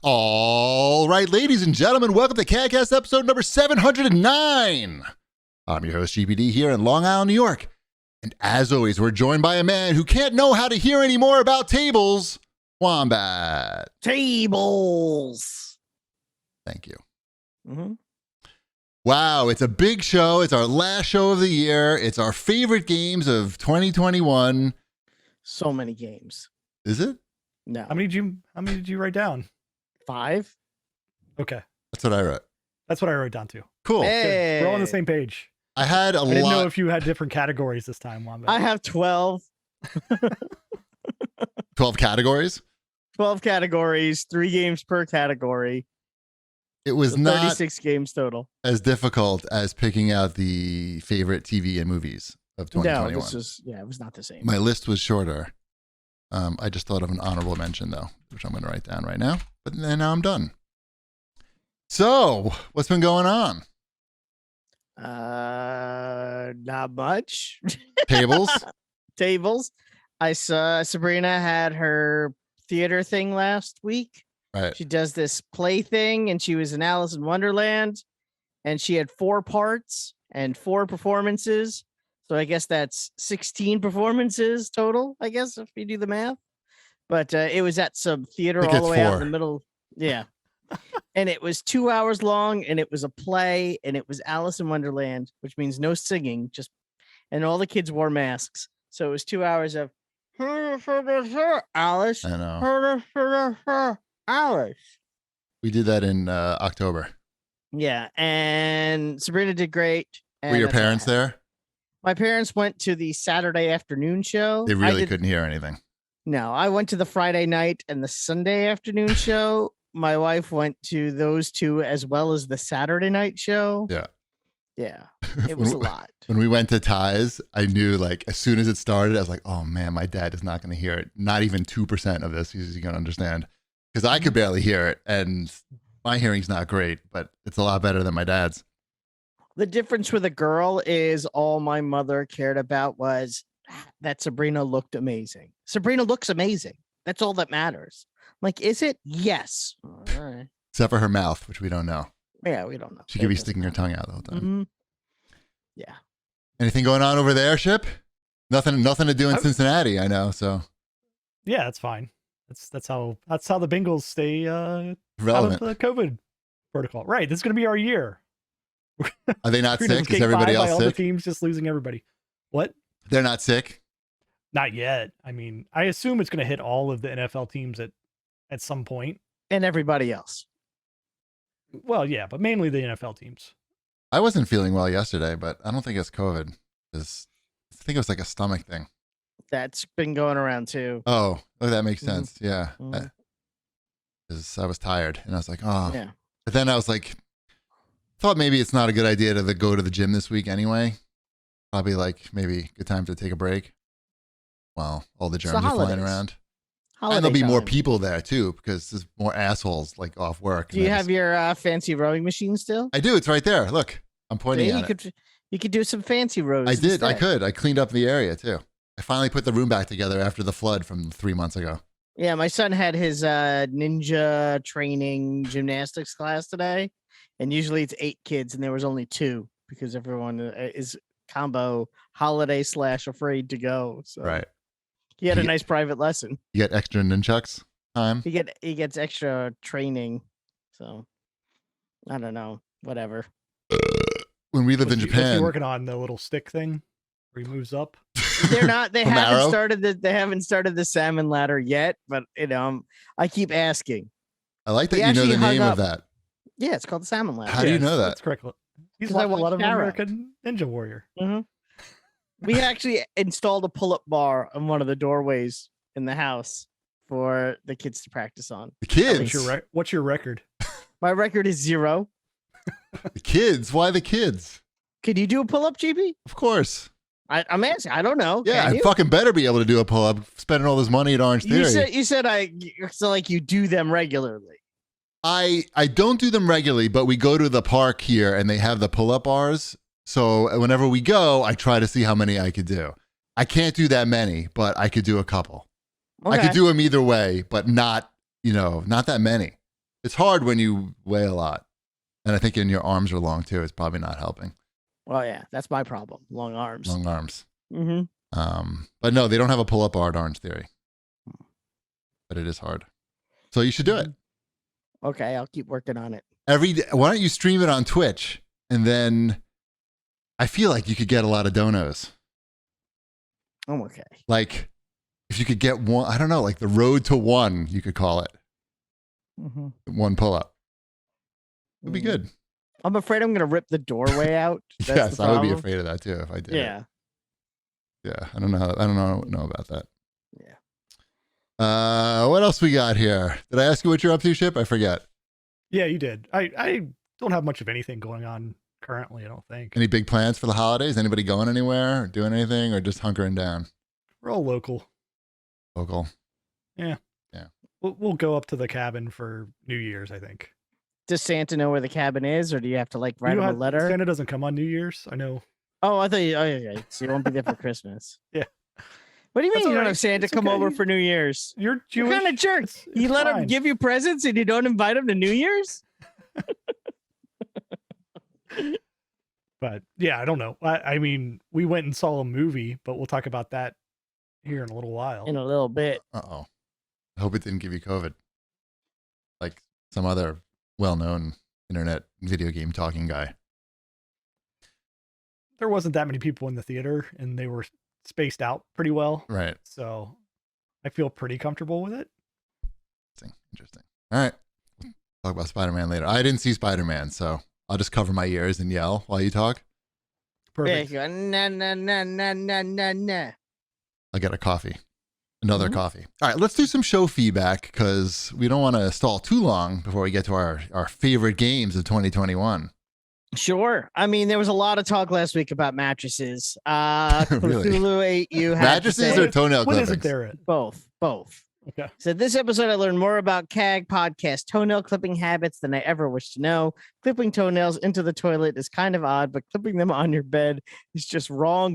All right, ladies and gentlemen, welcome to CAGcast episode number 709. I'm your host, GPD, here in Long Island, New York. And as always, we're joined by a man who can't know how to hear any more about tables, Wombat. Tables. Thank you. Mm-hmm. Wow, it's a big show. It's our last show of the year. It's our favorite games of 2021. So many games. Is it? No. How many did you write down? 5. Okay. That's what I wrote. That's what I wrote down too. Cool. Hey. Good. We're all on the same page. I had I didn't know if you had different categories this time, Wombat. I have 12. 12 categories. 12 categories, 3 games per category. It was So not 36 games total. as difficult as picking out the favorite TV and movies of 2021. No, it was not the same. My list was shorter. I just thought of an honorable mention, though, which I'm going to write down right now. But then now I'm done. So, what's been going on? Not much. Tables? Tables. I saw Sabrina had her theater thing last week. Right. She does this play thing, and she was in Alice in Wonderland, and she had 4 parts and 4 performances. So I guess that's 16 performances total, I guess, if you do the math. But it was at some theater all the way out in the middle. Yeah. And it was 2 hours long, and it was a play, and it was Alice in Wonderland, which means no singing, and all the kids wore masks. So it was 2 hours of Alice. I know. Alice. We did that in October. Yeah, and Sabrina did great. Were your parents there? My parents went to the Saturday afternoon show. They really couldn't hear anything. No, I went to the Friday night and the Sunday afternoon show. My wife went to those 2 as well as the Saturday night show. Yeah. Yeah, it was a lot. When we went to Ty's, I knew, like, as soon as it started, I was like, oh, man, my dad is not going to hear it. Not even 2% of this he's going to understand. Because I could barely hear it, and my hearing's not great, but it's a lot better than my dad's. The difference with a girl is all my mother cared about was that Sabrina looked amazing. Sabrina looks amazing. That's all that matters. Like, is it? Yes. All right. Except for her mouth, which we don't know. Yeah, we don't know. She could be sticking her tongue out the whole time. Mm-hmm. Yeah. Anything going on over there, Ship? Nothing to do in Cincinnati, I know, so. Yeah, that's fine. That's how the Bengals stay relevant. out of the COVID protocol. Right. This is going to be our year. Are they not sick? Is everybody else all sick? The teams just losing everybody. What? They're not sick? Not yet. I mean, I assume it's going to hit all of the NFL teams at some point. And everybody else. Well, yeah, but mainly the NFL teams. I wasn't feeling well yesterday, but I don't think it's COVID. I think it was like a stomach thing. That's been going around too. Oh, that makes sense. Mm-hmm. Yeah. Mm-hmm. I was tired, and I was like, oh. Yeah. But then I was like, thought maybe it's not a good idea to go to the gym this week anyway. Probably like maybe good time to take a break. Well, all the germs are flying around. And there'll be more people there too, because there's more assholes like off work. Do you have your fancy rowing machine still? I do. It's right there. Look, I'm pointing at it. You could do some fancy rows. I did. Instead. I could. I cleaned up the area too. I finally put the room back together after the flood from 3 months ago. Yeah, my son had his ninja training gymnastics class today, and usually it's 8 kids, and there was only 2 because everyone is combo holiday / afraid to go. So. Right. He had a nice private lesson. You get extra nunchucks time? He gets extra training. So I don't know. Whatever. When we lived in Japan. What's he working on the little stick thing where he moves up? They're not they haven't started the salmon ladder yet, but I keep asking. I like that you know the name of that. Yeah, it's called the salmon ladder. How do you know that? That's correct. He's like a lot of American Ninja Warrior. Mm-hmm. We actually installed a pull-up bar on one of the doorways in the house for the kids to practice on. The kids? What's your record? My record is 0. The kids? Why the kids? Could you do a pull-up, GB? Of course. I'm asking. I don't know. Yeah, I fucking better be able to do a pull-up. Spending all this money at Orange Theory. You said so like you do them regularly. I don't do them regularly, but we go to the park here and they have the pull-up bars. So whenever we go, I try to see how many I could do. I can't do that many, but I could do a couple. Okay. I could do them either way, but not that many. It's hard when you weigh a lot. And I think your arms are long too. It's probably not helping. Well, yeah, that's my problem. Long arms. Long arms. Mm-hmm. But no, they don't have a pull-up bar at Orange Theory. But it is hard. So you should do it. Okay, I'll keep working on it. Every day. Why don't you stream it on Twitch? And then I feel like you could get a lot of donos. I'm okay. Like if you could get one, I don't know, like the road to one, you could call it. One pull-up. It would be good. I'm afraid I'm going to rip the doorway out. Yes, I would be afraid of that too if I did. Yeah. Yeah, I don't know about that. Yeah. What else we got here? Did I ask you what you're up to, Ship? I forget. Yeah, you did. I don't have much of anything going on currently, I don't think. Any big plans for the holidays? Anybody going anywhere or doing anything or just hunkering down? We're all local. Local. Yeah. Yeah. We'll go up to the cabin for New Year's, I think. Does Santa know where the cabin is, or do you have to like write him a letter? Santa doesn't come on New Year's. I know. Oh, I thought you. Oh, yeah. So you won't be there for Christmas. Yeah. What do you mean That's you don't right. have Santa It's come okay. over for New Year's? You're Jewish. What kind of jerk? You let him give you presents and you don't invite him to New Year's? But yeah, I don't know. I mean, we went and saw a movie, but we'll talk about that here in a little while. In a little bit. Uh-oh. I hope it didn't give you COVID. Like some other well-known internet video game talking guy. There wasn't that many people in the theater, and they were spaced out pretty well. Right. So I feel pretty comfortable with it. Interesting. All right. Talk about Spider-Man later. I didn't see Spider-Man, so I'll just cover my ears and yell while you talk. Perfect. Yeah, nah, nah, nah, nah, nah, nah, nah. I'll get a coffee. Another coffee. All right, let's do some show feedback because we don't want to stall too long before we get to our favorite games of 2021. Sure. I mean, there was a lot of talk last week about mattresses. Really? Cthulhu ate you. Mattresses or toenail What clippings? isn't there? Both. Okay. So this episode, I learned more about CAG podcast toenail clipping habits than I ever wished to know. Clipping toenails into the toilet is kind of odd, but clipping them on your bed is just wrong.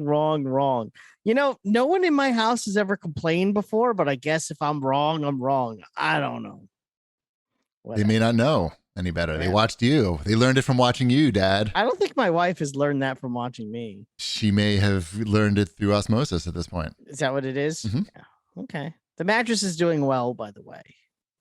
You know, no one in my house has ever complained before, but I guess if I'm wrong, I'm wrong. I don't know. They may not know any better. They watched you. They learned it from watching you, Dad. I don't think my wife has learned that from watching me. She may have learned it through osmosis at this point. Is that what it is? Mhm. Yeah. Okay. The mattress is doing well, by the way.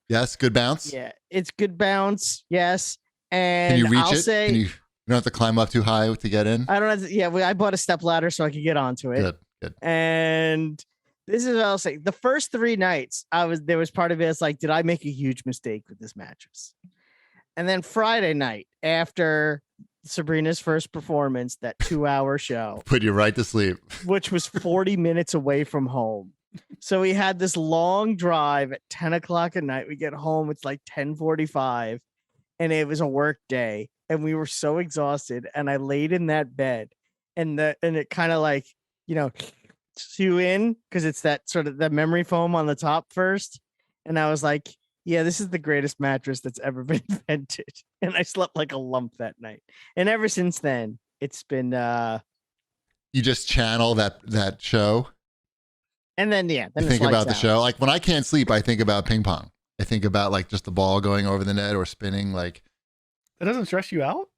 Yes, good bounce. Yeah, it's good bounce. Yes. And Can you reach I'll it? say You don't have to climb up too high to get in. I don't have to, yeah, I bought a step ladder so I could get onto it. Good. And this is what I'll say. The first 3 nights, there was part of it. It's like, did I make a huge mistake with this mattress? And then Friday night, after Sabrina's first performance, that 2-hour show, Put you right to sleep. which was 40 minutes away from home. So we had this long drive at 10 o'clock at night. We get home, it's like 10:45, and it was a work day. And we were so exhausted. And I laid in that bed, and it kind of like, you in, because it's that sort of the memory foam on the top first. And I was like, yeah, this is the greatest mattress that's ever been invented. And I slept like a lump that night. And ever since then, it's been You just channel that show. and then You think about the show. Like when I can't sleep, I think about ping pong. I think about like just the ball going over the net or spinning. Like That doesn't stress you out?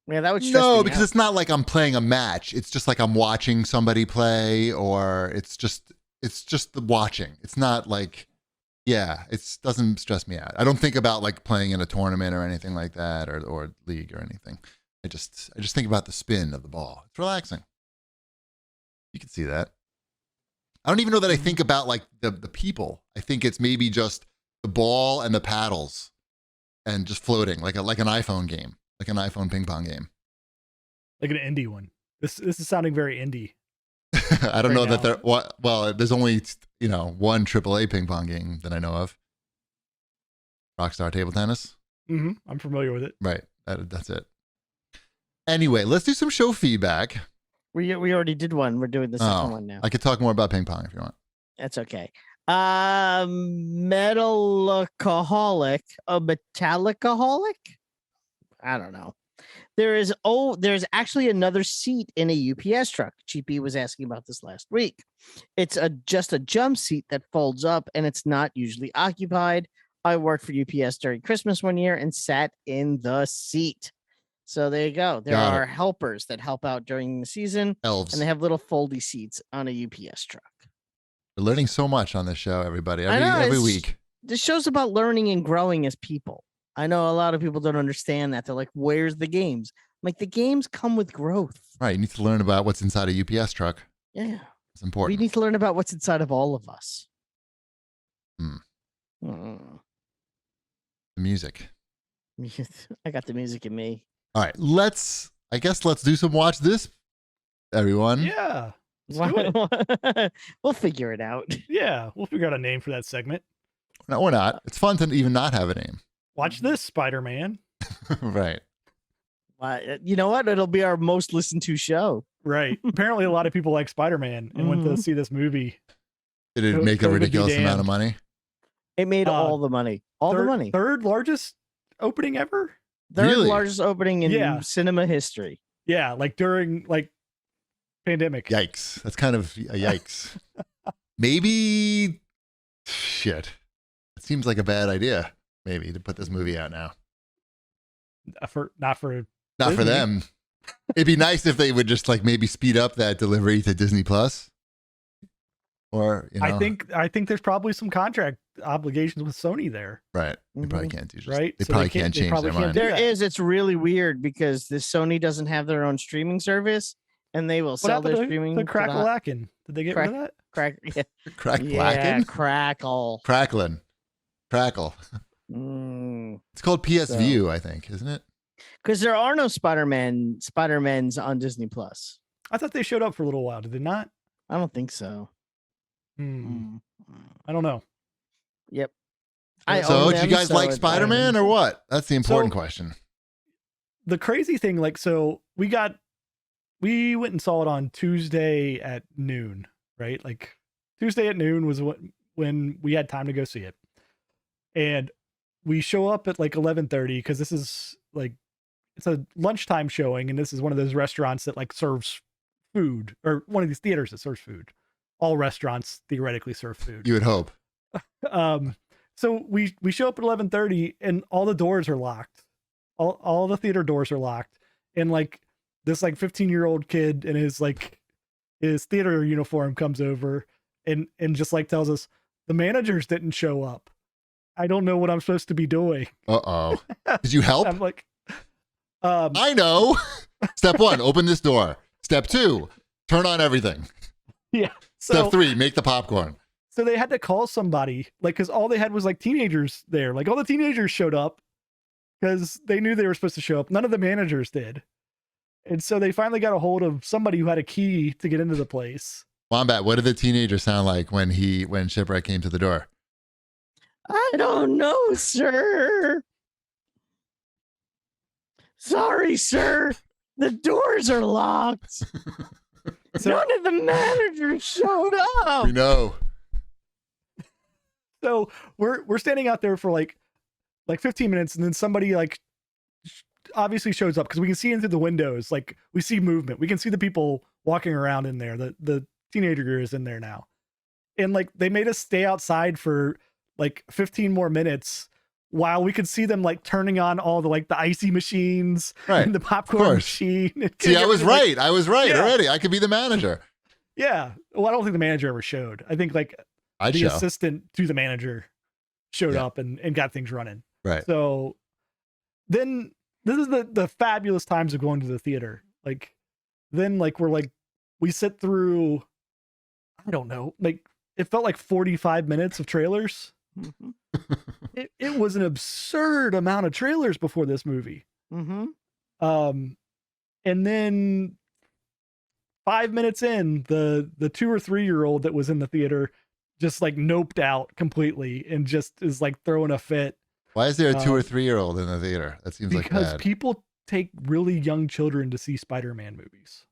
Yeah, that would stress me no, because out. it's not like I'm playing a match. It's just like I'm watching somebody play, or it's just the watching. It's not like, yeah, it doesn't stress me out. I don't think about like playing in a tournament or anything like that, or league or anything. I just think about the spin of the ball. It's relaxing. You can see that. I don't even know that I think about like the people. I think it's maybe just the ball and the paddles and just floating like an iPhone game, like an iPhone ping pong game. Like an indie one. This is sounding very indie. I don't know that now. well, there's only, one AAA ping pong game that I know of. Rockstar Table Tennis. Mm-hmm. I'm familiar with it. Right. That's it. Anyway, let's do some show feedback. We already did one. We're doing the second one now. I could talk more about ping pong if you want. That's okay. Metallicaholic, a Metallicaholic? I don't know. There's actually another seat in a UPS truck. GP was asking about this last week. It's just a jump seat that folds up, and it's not usually occupied. I worked for UPS during Christmas one year and sat in the seat. So there you go. There are helpers that help out during the season. Elves. And they have little foldy seats on a UPS truck. We're learning so much on this show, everybody. Every week. This show's about learning and growing as people. I know a lot of people don't understand that. They're like, where's the games? Like, the games come with growth. Right. You need to learn about what's inside a UPS truck. Yeah. It's important. We need to learn about what's inside of all of us. The music. I got the music in me. All right. Let's do some watch this, everyone. Yeah. We'll figure it out. Yeah. We'll figure out a name for that segment. No, we're not. It's fun to even not have a name. Watch this, Spider-Man. Right. You know what? It'll be our most listened to show. Right. Apparently, a lot of people like Spider-Man and went to see this movie. Did it make a ridiculous amount of money? It made all the money. The money. Third largest opening ever? Third largest opening in cinema history. Yeah, like during pandemic. Yikes. That's kind of a yikes. Maybe shit. It seems like a bad idea, maybe, to put this movie out now. Not for them. It'd be nice if they would just maybe speed up that delivery to Disney Plus. Or, I think there's probably some contract obligations with Sony there. Right. They probably can't do just, right. They probably can't change their mind. There is. It's really weird because the Sony doesn't have their own streaming service, and they will sell their streaming. The Crackle-lackin'. Did they get rid of that? Crackle-lackin'? Crackle. Cracklin'. Crackle. It's called PS View, I think, isn't it? Because there are no Spider-Mans on Disney Plus. I thought they showed up for a little while. Did they not? I don't think so. I don't know. Yep. So, do you guys like Spider-Man or what? That's the important question. The crazy thing, we went and saw it on Tuesday at noon, right? Tuesday at noon was when we had time to go see it. And we show up at 11:30 because this is it's a lunchtime showing, and this is one of those restaurants that serves food, or one of these theaters that serves food. All restaurants theoretically serve food. You would hope. So we show up at 11:30 and all the doors are locked. All the theater doors are locked. And this 15-year-old kid in his theater uniform comes over and just tells us the managers didn't show up. I don't know what I'm supposed to be doing. Uh-oh. Did you help? I'm I know. Step 1, open this door. Step 2, turn on everything. Yeah. Step 3, make the popcorn. So they had to call somebody, because all they had was teenagers there. All the teenagers showed up because they knew they were supposed to show up. None of the managers did. And so they finally got a hold of somebody who had a key to get into the place. Wombat, what did the teenager sound like when Shipwreck came to the door? I don't know, sir. Sorry, sir. The doors are locked. None of the managers showed up. We know. So we're standing out there for 15 minutes, and then somebody obviously shows up because we can see into the windows. We see movement. We can see the people walking around in there. The teenager is in there now. And they made us stay outside for 15 more minutes while we could see them turning on all the icy machines, right, and the popcorn machine. See, I was right. I was right already. I could be the manager. Yeah. Well, I don't think the manager ever showed. I think the assistant to the manager showed up and got things running. Right. So then this is the fabulous times of going to the theater. We sit through, I don't know, it felt like 45 minutes of trailers. Mm-hmm. It was an absurd amount of trailers before this movie. Mm-hmm. And then 5 minutes in, the 2 or 3 year old that was in the theater just noped out completely and just is throwing a fit. Why is there a 2 or 3 year old in the theater? That seems like bad. Because people take really young children to see Spider-Man movies.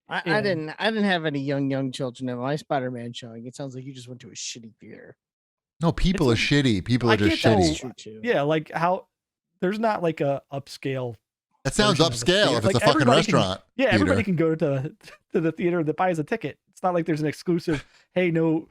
I didn't have any young children in my Spider-Man showing. It sounds like you just went to a shitty theater. No, people are shitty. People are just shitty. Yeah, how there's not a upscale. That sounds upscale if it's a fucking restaurant. Everybody can go to the theater that buys a ticket. It's not like there's an exclusive, hey, no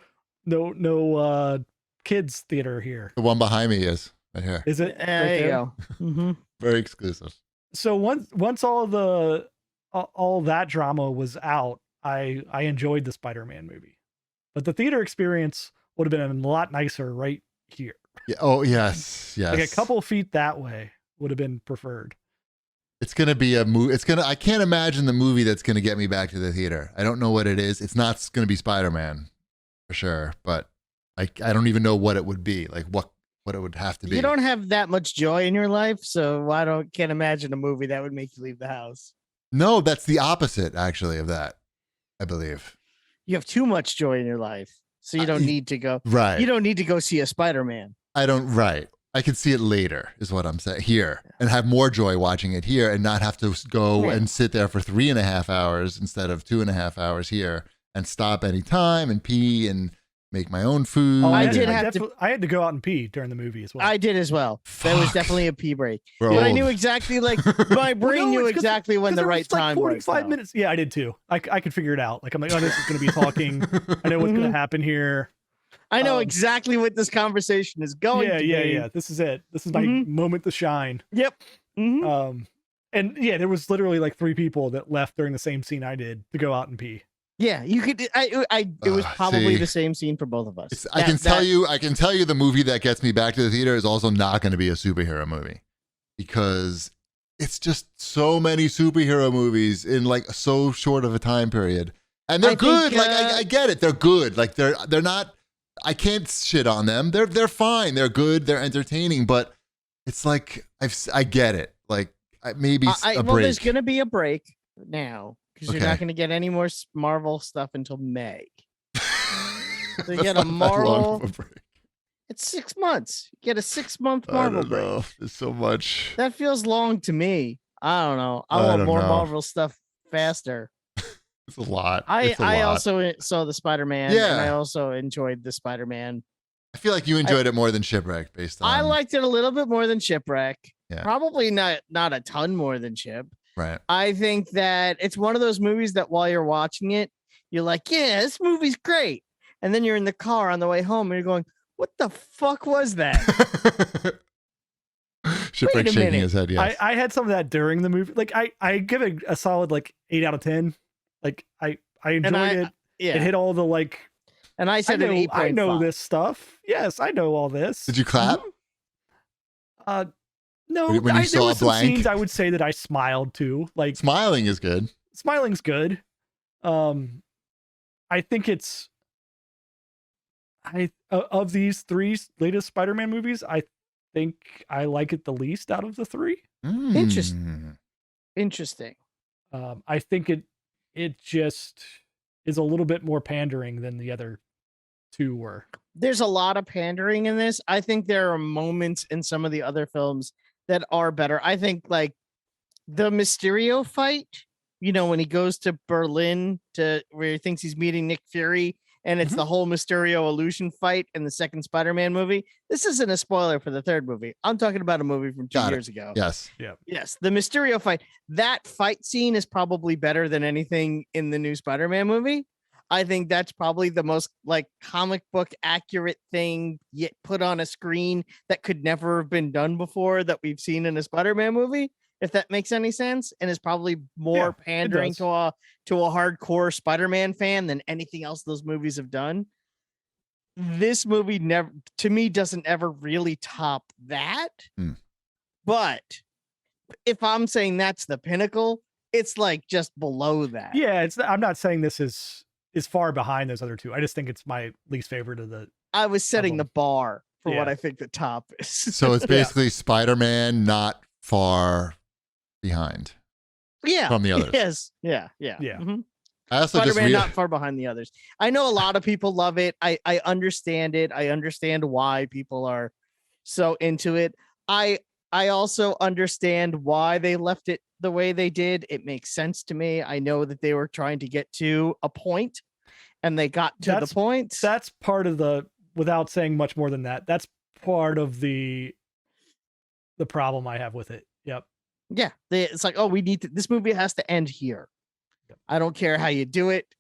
kids theater here. The one behind me is right here. Is it? There you go. Mm-hmm. Very exclusive. So once all that drama was out, I enjoyed the Spider-Man movie, but the theater experience would have been a lot nicer right here. Yeah. Oh yes. Like a couple feet that way would have been preferred. It's gonna be a movie. I can't imagine the movie that's gonna get me back to the theater. I don't know what it is. It's not gonna be Spider-Man for sure, but I don't even know what it would be. Like what it would have to be. You don't have that much joy in your life, so can't imagine a movie that would make you leave the house. No, that's the opposite actually of that, I believe. You have too much joy in your life, so you don't need to go. Right. You don't need to go see a Spider-Man. Right. I could see it later, is what I'm saying, here, and have more joy watching it here and not have to go and sit there for 3.5 hours instead of 2.5 hours here and stop anytime and pee and make my own food. Oh, I had to go out and pee during the movie as well. I did as well. Fuck. That was definitely a pee break. Bro. But I knew exactly, like, my brain knew exactly when the right time was. 45 minutes. Yeah, I did too. I could figure it out. Like, I'm like, oh, this is going to be talking. I know what's going to happen here. I know exactly what this conversation is going to be. Yeah. This is it. This is my moment to shine. Yep. Mm-hmm. And yeah, there was literally like 3 people that left during the same scene I did to go out and pee. Yeah, you could. It was probably the same scene for both of us. I can tell you, the movie that gets me back to the theater is also not going to be a superhero movie, because it's just so many superhero movies in like so short of a time period, and they're good. I get it, they're good. Like they're not. I can't shit on them. They're fine. They're good. They're entertaining. But it's like I get it. Like maybe a break. Well, there's going to be a break now. Because you're not going to get any more Marvel stuff until May. So you get a Marvel. It's 6 months. You get a 6-month Marvel break. There's so much. That feels long to me. I don't know. I want more Marvel stuff faster. It's a lot. I also saw the Spider-Man. Yeah. And I also enjoyed the Spider-Man. I feel like you enjoyed it more than Shipwreck, based on. I liked it a little bit more than Shipwreck. Yeah. Probably not a ton more than Chip. Right. I think that it's one of those movies that while you're watching it, you're like, yeah, this movie's great. And then you're in the car on the way home and you're going, what the fuck was that? Shipwreck shaking his head, yes. I had some of that during the movie. Like I give it a solid like 8 out of 10. Like I enjoyed it. Yeah. It hit all the like. And I said an 8.5. I know this stuff. Yes, I know all this. Did you clap? No, when you saw there were some blank scenes I would say that I smiled too. Like smiling is good. Smiling's good. I think it's of these 3 latest Spider-Man movies, I think I like it the least out of the 3. Interesting. I think it just is a little bit more pandering than the other 2 were. There's a lot of pandering in this. I think there are moments in some of the other films that are better. I think like the Mysterio fight, when he goes to Berlin where he thinks he's meeting Nick Fury, and it's the whole Mysterio illusion fight in the second Spider-Man movie. This isn't a spoiler for the 3rd movie. I'm talking about a movie from 2 years ago. Yes. Yeah. Yes. The Mysterio fight, that fight scene is probably better than anything in the new Spider-Man movie. I think that's probably the most like comic book accurate thing yet put on a screen that could never have been done before that we've seen in a Spider-Man movie, if that makes any sense, and is probably more pandering to a hardcore Spider-Man fan than anything else those movies have done. This movie never, to me, doesn't ever really top that. But if I'm saying that's the pinnacle, it's like just below that. Yeah, I'm not saying this is far behind those other 2. I just think it's my least favorite of the. I was setting the bar for what I think the top is. So it's basically Spider-Man not far behind. Yeah. From the others. Yes. Yeah. Mm-hmm. I also Spider-Man not far behind the others. I know a lot of people love it. I understand it. I understand why people are so into it. I also understand why they left it the way they did. It makes sense to me. I know that they were trying to get to a point, and they got to the point. That's part of without saying much more than that, that's part of the problem I have with it. Yep. Yeah. It's like, oh, this movie has to end here. Yep. I don't care how you do it,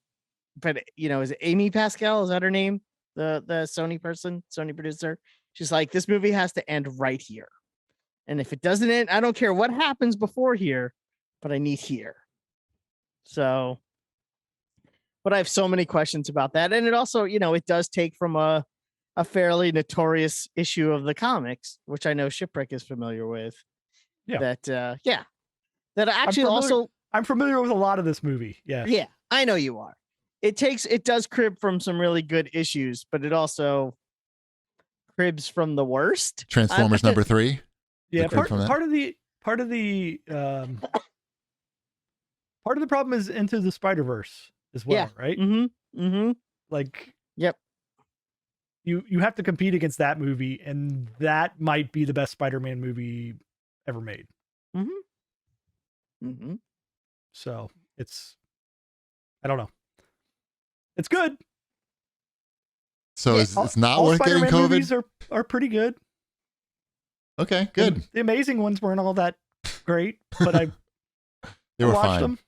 but is it Amy Pascal? Is that her name? the Sony person, Sony producer. She's like, this movie has to end right here. And if it doesn't end, I don't care what happens before here, but I need here. So, but I have so many questions about that. And it also, it does take from a fairly notorious issue of the comics, which I know Shipwreck is familiar with. Yeah. That actually I'm familiar with a lot of this movie. Yeah. Yeah, I know you are. It does crib from some really good issues, but it also cribs from the worst. Transformers number 3. Yeah, part of the problem is Into the Spider-Verse as well, right? Mm-hmm. Mm-hmm. Like, yep. You have to compete against that movie, and that might be the best Spider-Man movie ever made. Mm-hmm. Mm-hmm. So I don't know. It's good. So it's not worth Spider-Man getting COVID? Movies are pretty good. Okay, good. And the Amazing ones weren't all that great, but they were watched fine. them.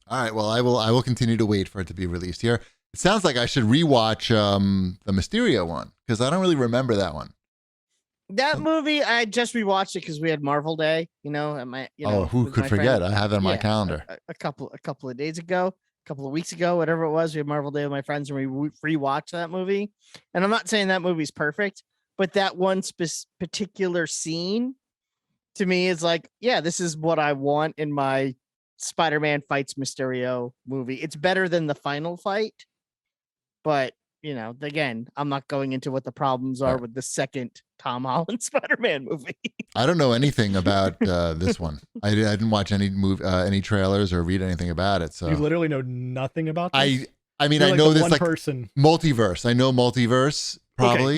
All right, well, I will continue to wait for it to be released here. It sounds like I should rewatch the Mysterio one because I don't really remember that one. That movie, I just rewatched it because we had Marvel Day. At my, who could forget? I have that on my calendar. A couple of days ago, a couple of weeks ago, whatever it was, we had Marvel Day with my friends, and we rewatched that movie. And I'm not saying that movie's perfect, but that one particular scene to me is like, yeah, this is what I want in my Spider-Man fights Mysterio movie. It's better than the final fight, but again, I'm not going into what the problems are with the second Tom Holland Spider-Man movie. I don't know anything about this one. I didn't watch any trailers or read anything about it. So you literally know nothing about this? I mean, I know this like person. Multiverse. I know multiverse probably. Okay,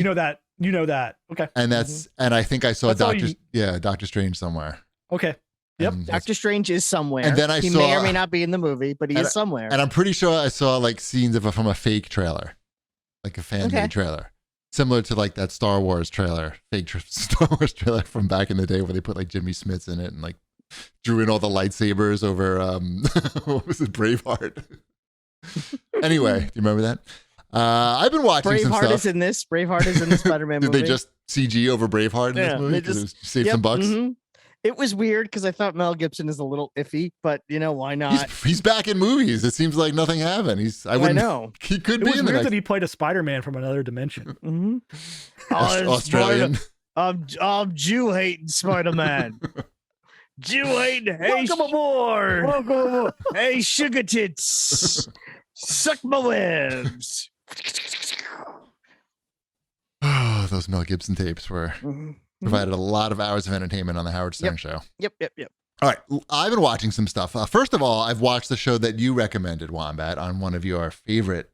you know that. Okay. And and I think I saw Doctor Strange somewhere. Okay. Yep. Doctor Strange is somewhere. And then he may or may not be in the movie, but he is somewhere. And I'm pretty sure I saw like scenes from a fake trailer. Like a fan-made trailer, similar to like that Star Wars trailer, Star Wars trailer from back in the day where they put like Jimmy Smits in it and like drew in all the lightsabers over what was it, Braveheart? Anyway, do you remember that? I've been watching some stuff. Braveheart is in the Spider-Man movie. Did they just CG over Braveheart in this movie? Just save some bucks. Mm-hmm. It was weird because I thought Mel Gibson is a little iffy, but why not? He's back in movies. It seems like nothing happened. I know. He could be in the next. It was weird that he played a Spider-Man from another dimension. Mm-hmm. Australian. I'm Jew-hating Spider-Man. Jew-hating. Hey, welcome aboard. Welcome aboard. Hey, sugar tits. Suck my webs. Oh, those Mel Gibson tapes were... Mm-hmm. Provided a lot of hours of entertainment on the Howard Stern show. Yep. All right. I've been watching some stuff. First of all, I've watched the show that you recommended, Wombat, on one of your favorites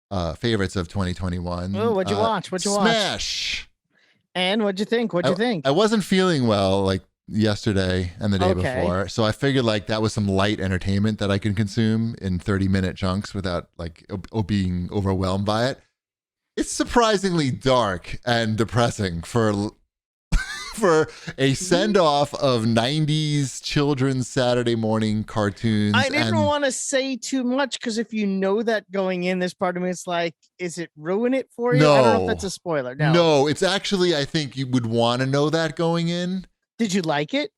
of 2021. Oh, what'd you watch? Smash. And what'd you think? I wasn't feeling well like yesterday and the day before. So I figured like that was some light entertainment that I can consume in 30-minute chunks without like being overwhelmed by it. It's surprisingly dark and depressing for a send-off of 90s children's Saturday morning cartoons. I didn't want to say too much because if you know that going in, this part of me is like, is it ruin it for you? No. I don't know if that's a spoiler. No, it's actually, I think you would want to know that going in. Did you like it?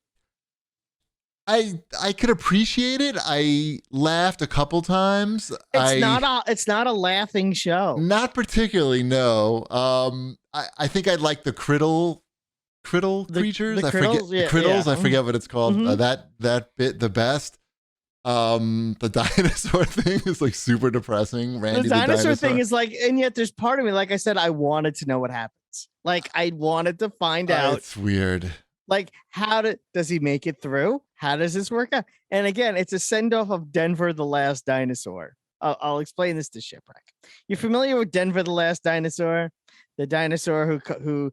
I could appreciate it. I laughed a couple times. It's not a laughing show. Not particularly, no. I think I'd like the criddle creatures. The I criddles? forget the criddles. I forget what it's called. That bit the best. The dinosaur thing is like super depressing. Randy the dinosaur thing is like, and yet there's part of me, like I said, I wanted to know what happens. Like I wanted to find out. It's weird. Like does he make it through? How does this work out? And again, it's a send off of Denver the Last Dinosaur. I'll explain this to Shipwreck. You're familiar with Denver the Last Dinosaur? The dinosaur who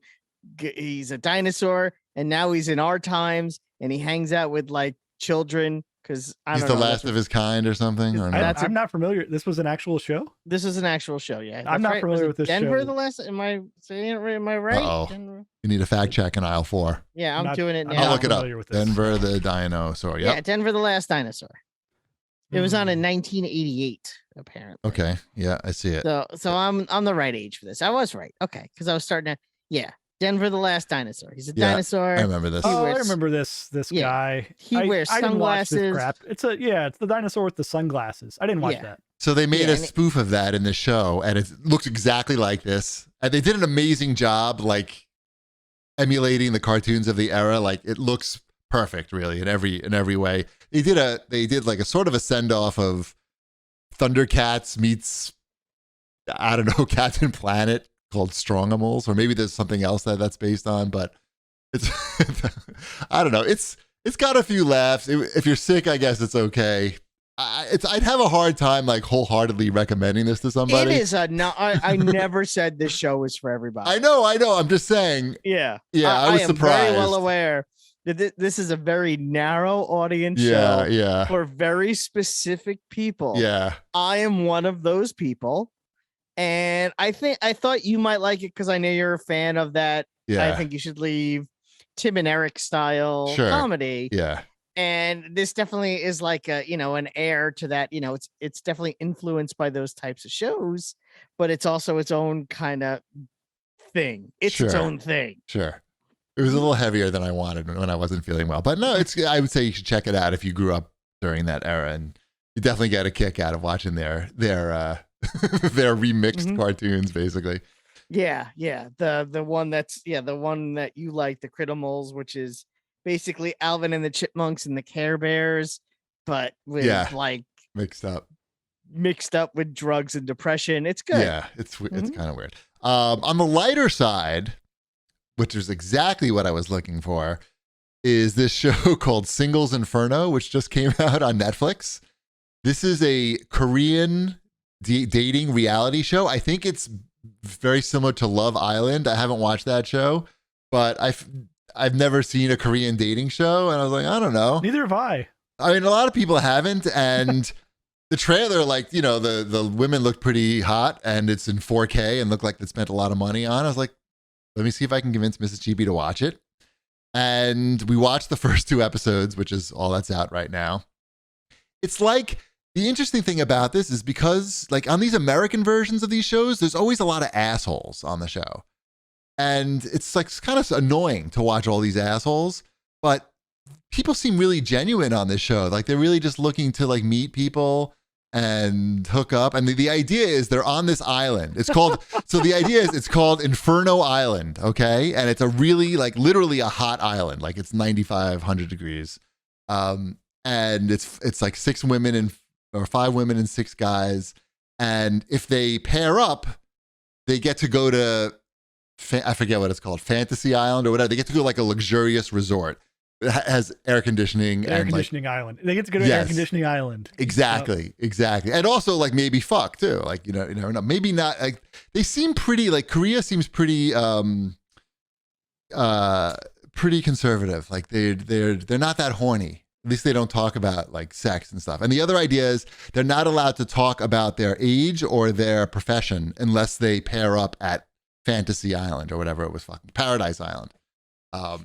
he's a dinosaur and now he's in our times and he hangs out with like children because he's the last of his kind or something. Or I'm not familiar. This was an actual show? This is an actual show, yeah. I'm not familiar with this Denver show. The Last, am I saying it right? Am I right? Uh-oh. You need a fact check in aisle 4. Yeah, I'm doing it now. I'll look it up. Denver the Dinosaur. Yep. Yeah, Denver the Last Dinosaur. It was on in 1988, apparently. Okay. Yeah, I see it. So I'm the right age for this. I was right. Okay, because I was starting to Denver the Last Dinosaur. He's a dinosaur. I remember this. I remember this guy. He wears I didn't watch this sunglasses. crap. It's the dinosaur with the sunglasses. I didn't watch that. So they made a spoof of that in the show, and it looks exactly like this. And they did an amazing job, like emulating the cartoons of the era. Like it looks perfect, really, in every way. They did like a sort of a send off of Thundercats meets, I don't know, Captain Planet called Strongimals, or maybe there's something else that's based on. But it's I don't know. It's got a few laughs. If you're sick, I guess it's okay. I'd have a hard time like wholeheartedly recommending this to somebody. It is I never said this show was for everybody. I know. I'm just saying. Yeah. I was surprised. I'm very well aware that this is a very narrow audience show for very specific people. Yeah. I am one of those people. And I thought you might like it because I know you're a fan of that. Yeah. I think you should leave Tim and Eric style comedy. Yeah. And this definitely is like an heir to that. It's definitely influenced by those types of shows, but it's also its own kind of thing. It's its own thing. Sure. It was a little heavier than I wanted when I wasn't feeling well, but no, I would say you should check it out if you grew up during that era, and you definitely get a kick out of watching their remixed cartoons, basically. Yeah. The one the one that you like, the Critimals, which is basically Alvin and the Chipmunks and the Care Bears, but with like mixed up with drugs and depression. It's good. Yeah, it's kind of weird. On the lighter side, which is exactly what I was looking for, is this show called Singles Inferno, which just came out on Netflix. This is a Korean dating reality show. I think it's very similar to Love Island. I haven't watched that show, but I've never seen a Korean dating show, and I was like, I don't know. Neither have I. I mean, a lot of people haven't, and the trailer, like, the women look pretty hot, and it's in 4K and looked like they spent a lot of money on. I was like, let me see if I can convince Mrs. Chibi to watch it. And we watched the first 2 episodes, which is all that's out right now. It's like, the interesting thing about this is because, like, on these American versions of these shows, there's always a lot of assholes on the show. And it's like kind of annoying to watch all these assholes, but people seem really genuine on this show. Like they're really just looking to like meet people and hook up. And the idea is they're on this island. It's called, it's called Inferno Island. Okay. And it's a really like literally a hot island. Like it's 9,500 degrees. And it's like 5 women and 6 guys. And if they pair up, they get to go to, I forget what it's called, Fantasy Island or whatever. They get to go to like a luxurious resort. It has air conditioning. Air conditioning island. They get to go to Air Conditioning Island. Exactly. And also like maybe fuck too. Like, you never know. Maybe not. Like they seem pretty, like Korea seems pretty, pretty conservative. Like they're not that horny. At least they don't talk about like sex and stuff. And the other idea is they're not allowed to talk about their age or their profession unless they pair up at Fantasy Island or whatever it was, fucking Paradise Island. I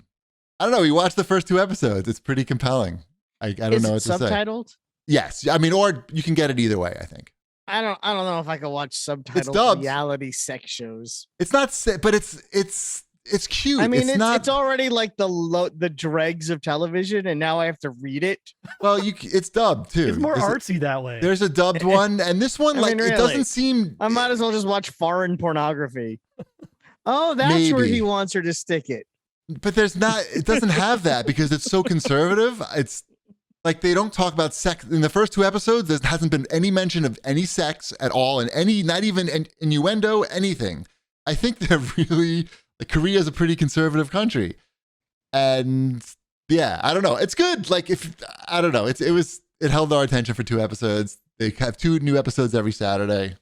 don't know. We watched the first 2 episodes. It's pretty compelling. I don't know what to say. Subtitled? Yes. I mean, or you can get it either way, I think. I don't know if I could watch subtitled reality sex shows. It's not, but it's cute. I mean, it's already like the dregs of television, and now I have to read it. Well, it's dubbed too. It's more artsy that way. There's a dubbed one, and this one, it doesn't seem. I might as well just watch foreign pornography. Oh, that's where he wants her to stick it. But it doesn't have that because it's so conservative. It's like they don't talk about sex in the first 2 episodes. There hasn't been any mention of any sex at all, and not even innuendo, anything. I think they're really. Like Korea is a pretty conservative country, and yeah, I don't know. It's good. Like I don't know. It held our attention for 2 episodes. They have 2 new episodes every Saturday.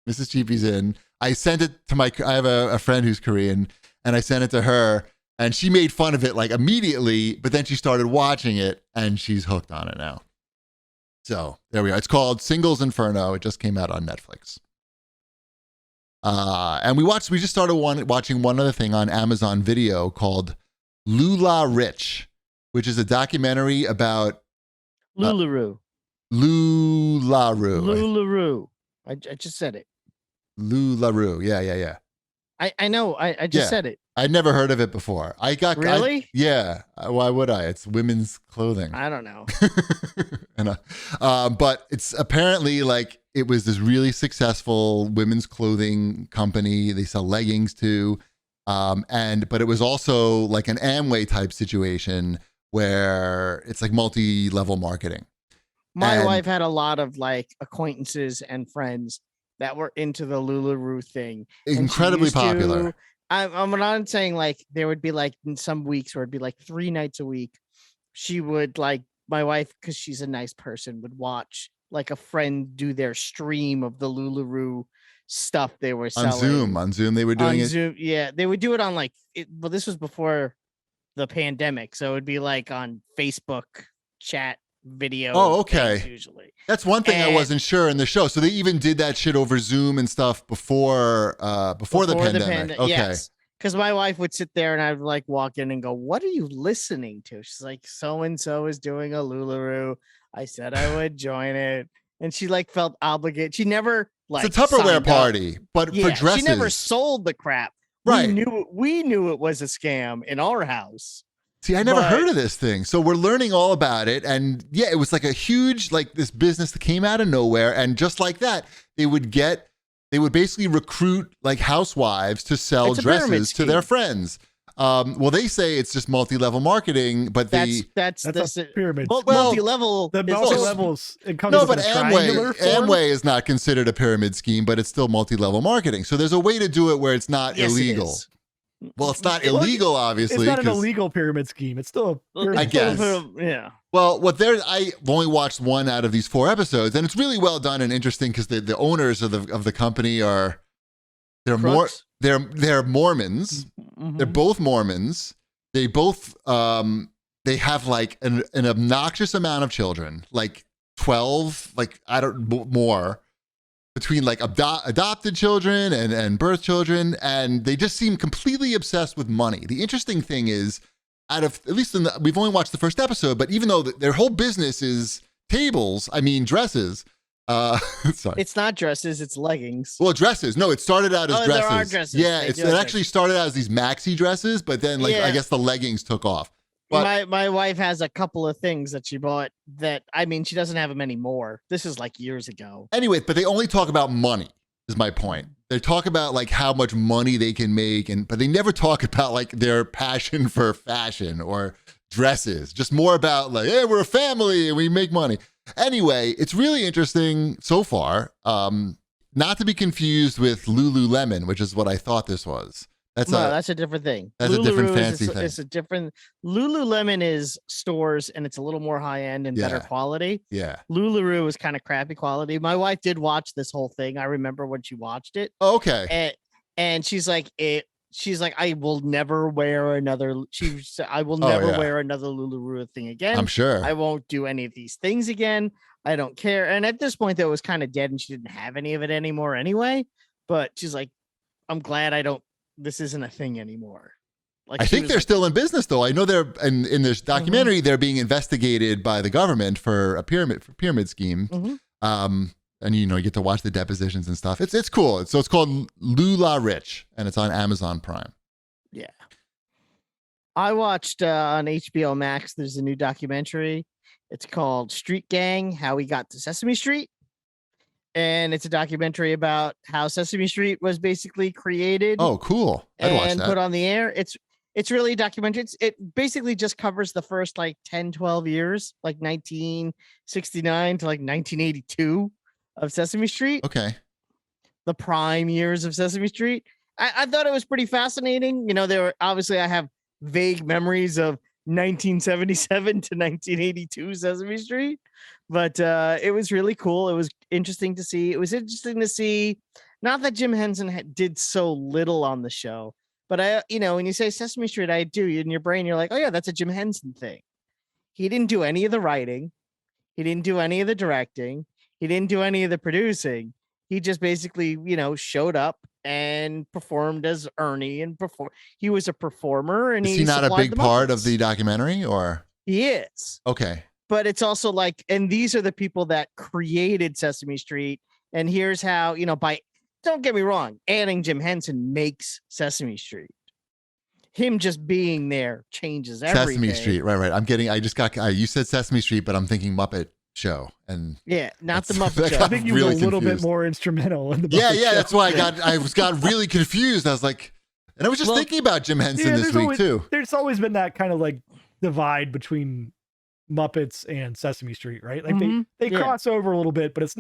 Mrs. Cheapy's in. I sent it to I have a friend who's Korean, and I sent it to her, and she made fun of it like immediately, but then she started watching it, and she's hooked on it now. So there we are. It's called Singles Inferno. It just came out on Netflix. And we just started watching one other thing on Amazon Video called Lula Rich, which is a documentary about Lularoe. LuLaRoe. LuLaRoe. I just said it. LuLaRoe. Yeah. I know. I just said it. I'd never heard of it before. Really? Yeah. Why would I? It's women's clothing. I don't know. But it's apparently like it was this really successful women's clothing company. They sell leggings too. But it was also like an Amway type situation where it's like multi-level marketing. My wife had a lot of like acquaintances and friends that were into the LuLaRoe thing. Incredibly popular. I'm not saying like there would be like in some weeks where it'd be like 3 nights a week. She would like my wife, because she's a nice person, would watch like a friend do their stream of the LuLaRoe stuff they were selling. On Zoom they were doing it. Zoom, yeah, they would do it on like well, this was before the pandemic, so it would be like on Facebook chat video. Oh, okay. Usually. That's one thing I wasn't sure in the show. So they even did that shit over Zoom and stuff before the pandemic. Okay. Yes. Because my wife would sit there and I would like walk in and go, "What are you listening to?" She's like, "So and so is doing a LuLaRoe. I said I would join it." And she like felt obligated. She never like it's a Tupperware party, but for dresses. She never sold the crap. Right. We knew it was a scam in our house. See, I never heard of this thing. So we're learning all about it. And yeah, it was like a huge, like this business that came out of nowhere. And just like that, they would basically recruit like housewives to sell dresses to their friends. Well, they say it's just multi-level marketing, but that's a pyramid. Well, multi-level. The multi-levels. It comes but Amway is not considered a pyramid scheme, but it's still multi-level marketing. So there's a way to do it where it's not illegal. Well, it's not illegal, obviously. It's not an illegal pyramid scheme. It's still a pyramid. I guess. Yeah. Well, I've only watched 1 out of these 4 episodes, and it's really well done and interesting because the owners of the company they're Mormons. Mm-hmm. They're both Mormons. They both they have like an obnoxious amount of children, like 12, like I don't more. Between like adopted children and birth children, and they just seem completely obsessed with money. The interesting thing is, we've only watched the first episode, but even though their whole business is dresses. Sorry, it's not dresses, it's leggings. Well, dresses. No, it started out as dresses. There are dresses. Yeah, it actually started out as these maxi dresses, but then I guess the leggings took off. But my wife has a couple of things that she bought that, she doesn't have them anymore. This is like years ago. Anyway, but they only talk about money is my point. They talk about like how much money they can make, but they never talk about like their passion for fashion or dresses. Just more about like, hey, we're a family and we make money. Anyway, it's really interesting so far. Not to be confused with Lululemon, which is what I thought this was. That's a different thing. That's a different fancy thing. It's a different. Lululemon is stores and it's a little more high end and better quality. Yeah. LuLaRoe is kind of crappy quality. My wife did watch this whole thing. I remember when she watched it. Oh, okay. And she's like, I will never wear another. I will never wear another LuLaRoe thing again. I'm sure. I won't do any of these things again. I don't care. And at this point, that was kind of dead, and she didn't have any of it anymore anyway. But she's like, I'm glad this isn't a thing anymore. Like, I think they're still in business, though. I know they're in this documentary. Mm-hmm. They're being investigated by the government for a pyramid scheme. Mm-hmm. And you get to watch the depositions and stuff. It's cool. It's called Lula Rich, and it's on Amazon Prime. Yeah, I watched on HBO Max. There's a new documentary. It's called Street Gang: How We Got to Sesame Street. And it's a documentary about how Sesame Street was basically created. Oh, cool. I'd watch that. Put on the air. It's really a documentary. It basically just covers the first like 10, 12 years, like 1969 to like 1982 of Sesame Street. Okay. The prime years of Sesame Street. I thought it was pretty fascinating. I have vague memories of 1977 to 1982 Sesame Street. But it was really cool. It was interesting to see. It was interesting to see, not that Jim Henson did so little on the show, but when you say Sesame Street, I do. In your brain, you're like, oh yeah, that's a Jim Henson thing. He didn't do any of the writing. He didn't do any of the directing. He didn't do any of the producing. He just basically, showed up and performed as Ernie and he was a performer. And is he not a big part of the documentary, or? He is. Okay. but it's also like, and these are the people that created Sesame Street. And here's how, don't get me wrong, adding Jim Henson makes Sesame Street. Him just being there changes everything. Sesame Street, right. You said Sesame Street, but I'm thinking Muppet Show, and yeah, not the Muppet Show. I think you were a little bit more instrumental in the Muppet Show. That's why I got really confused. I was like, and I was just thinking about Jim Henson this week too. There's always been that kind of like divide between Muppets and Sesame Street, right? Like they cross over a little bit, but it's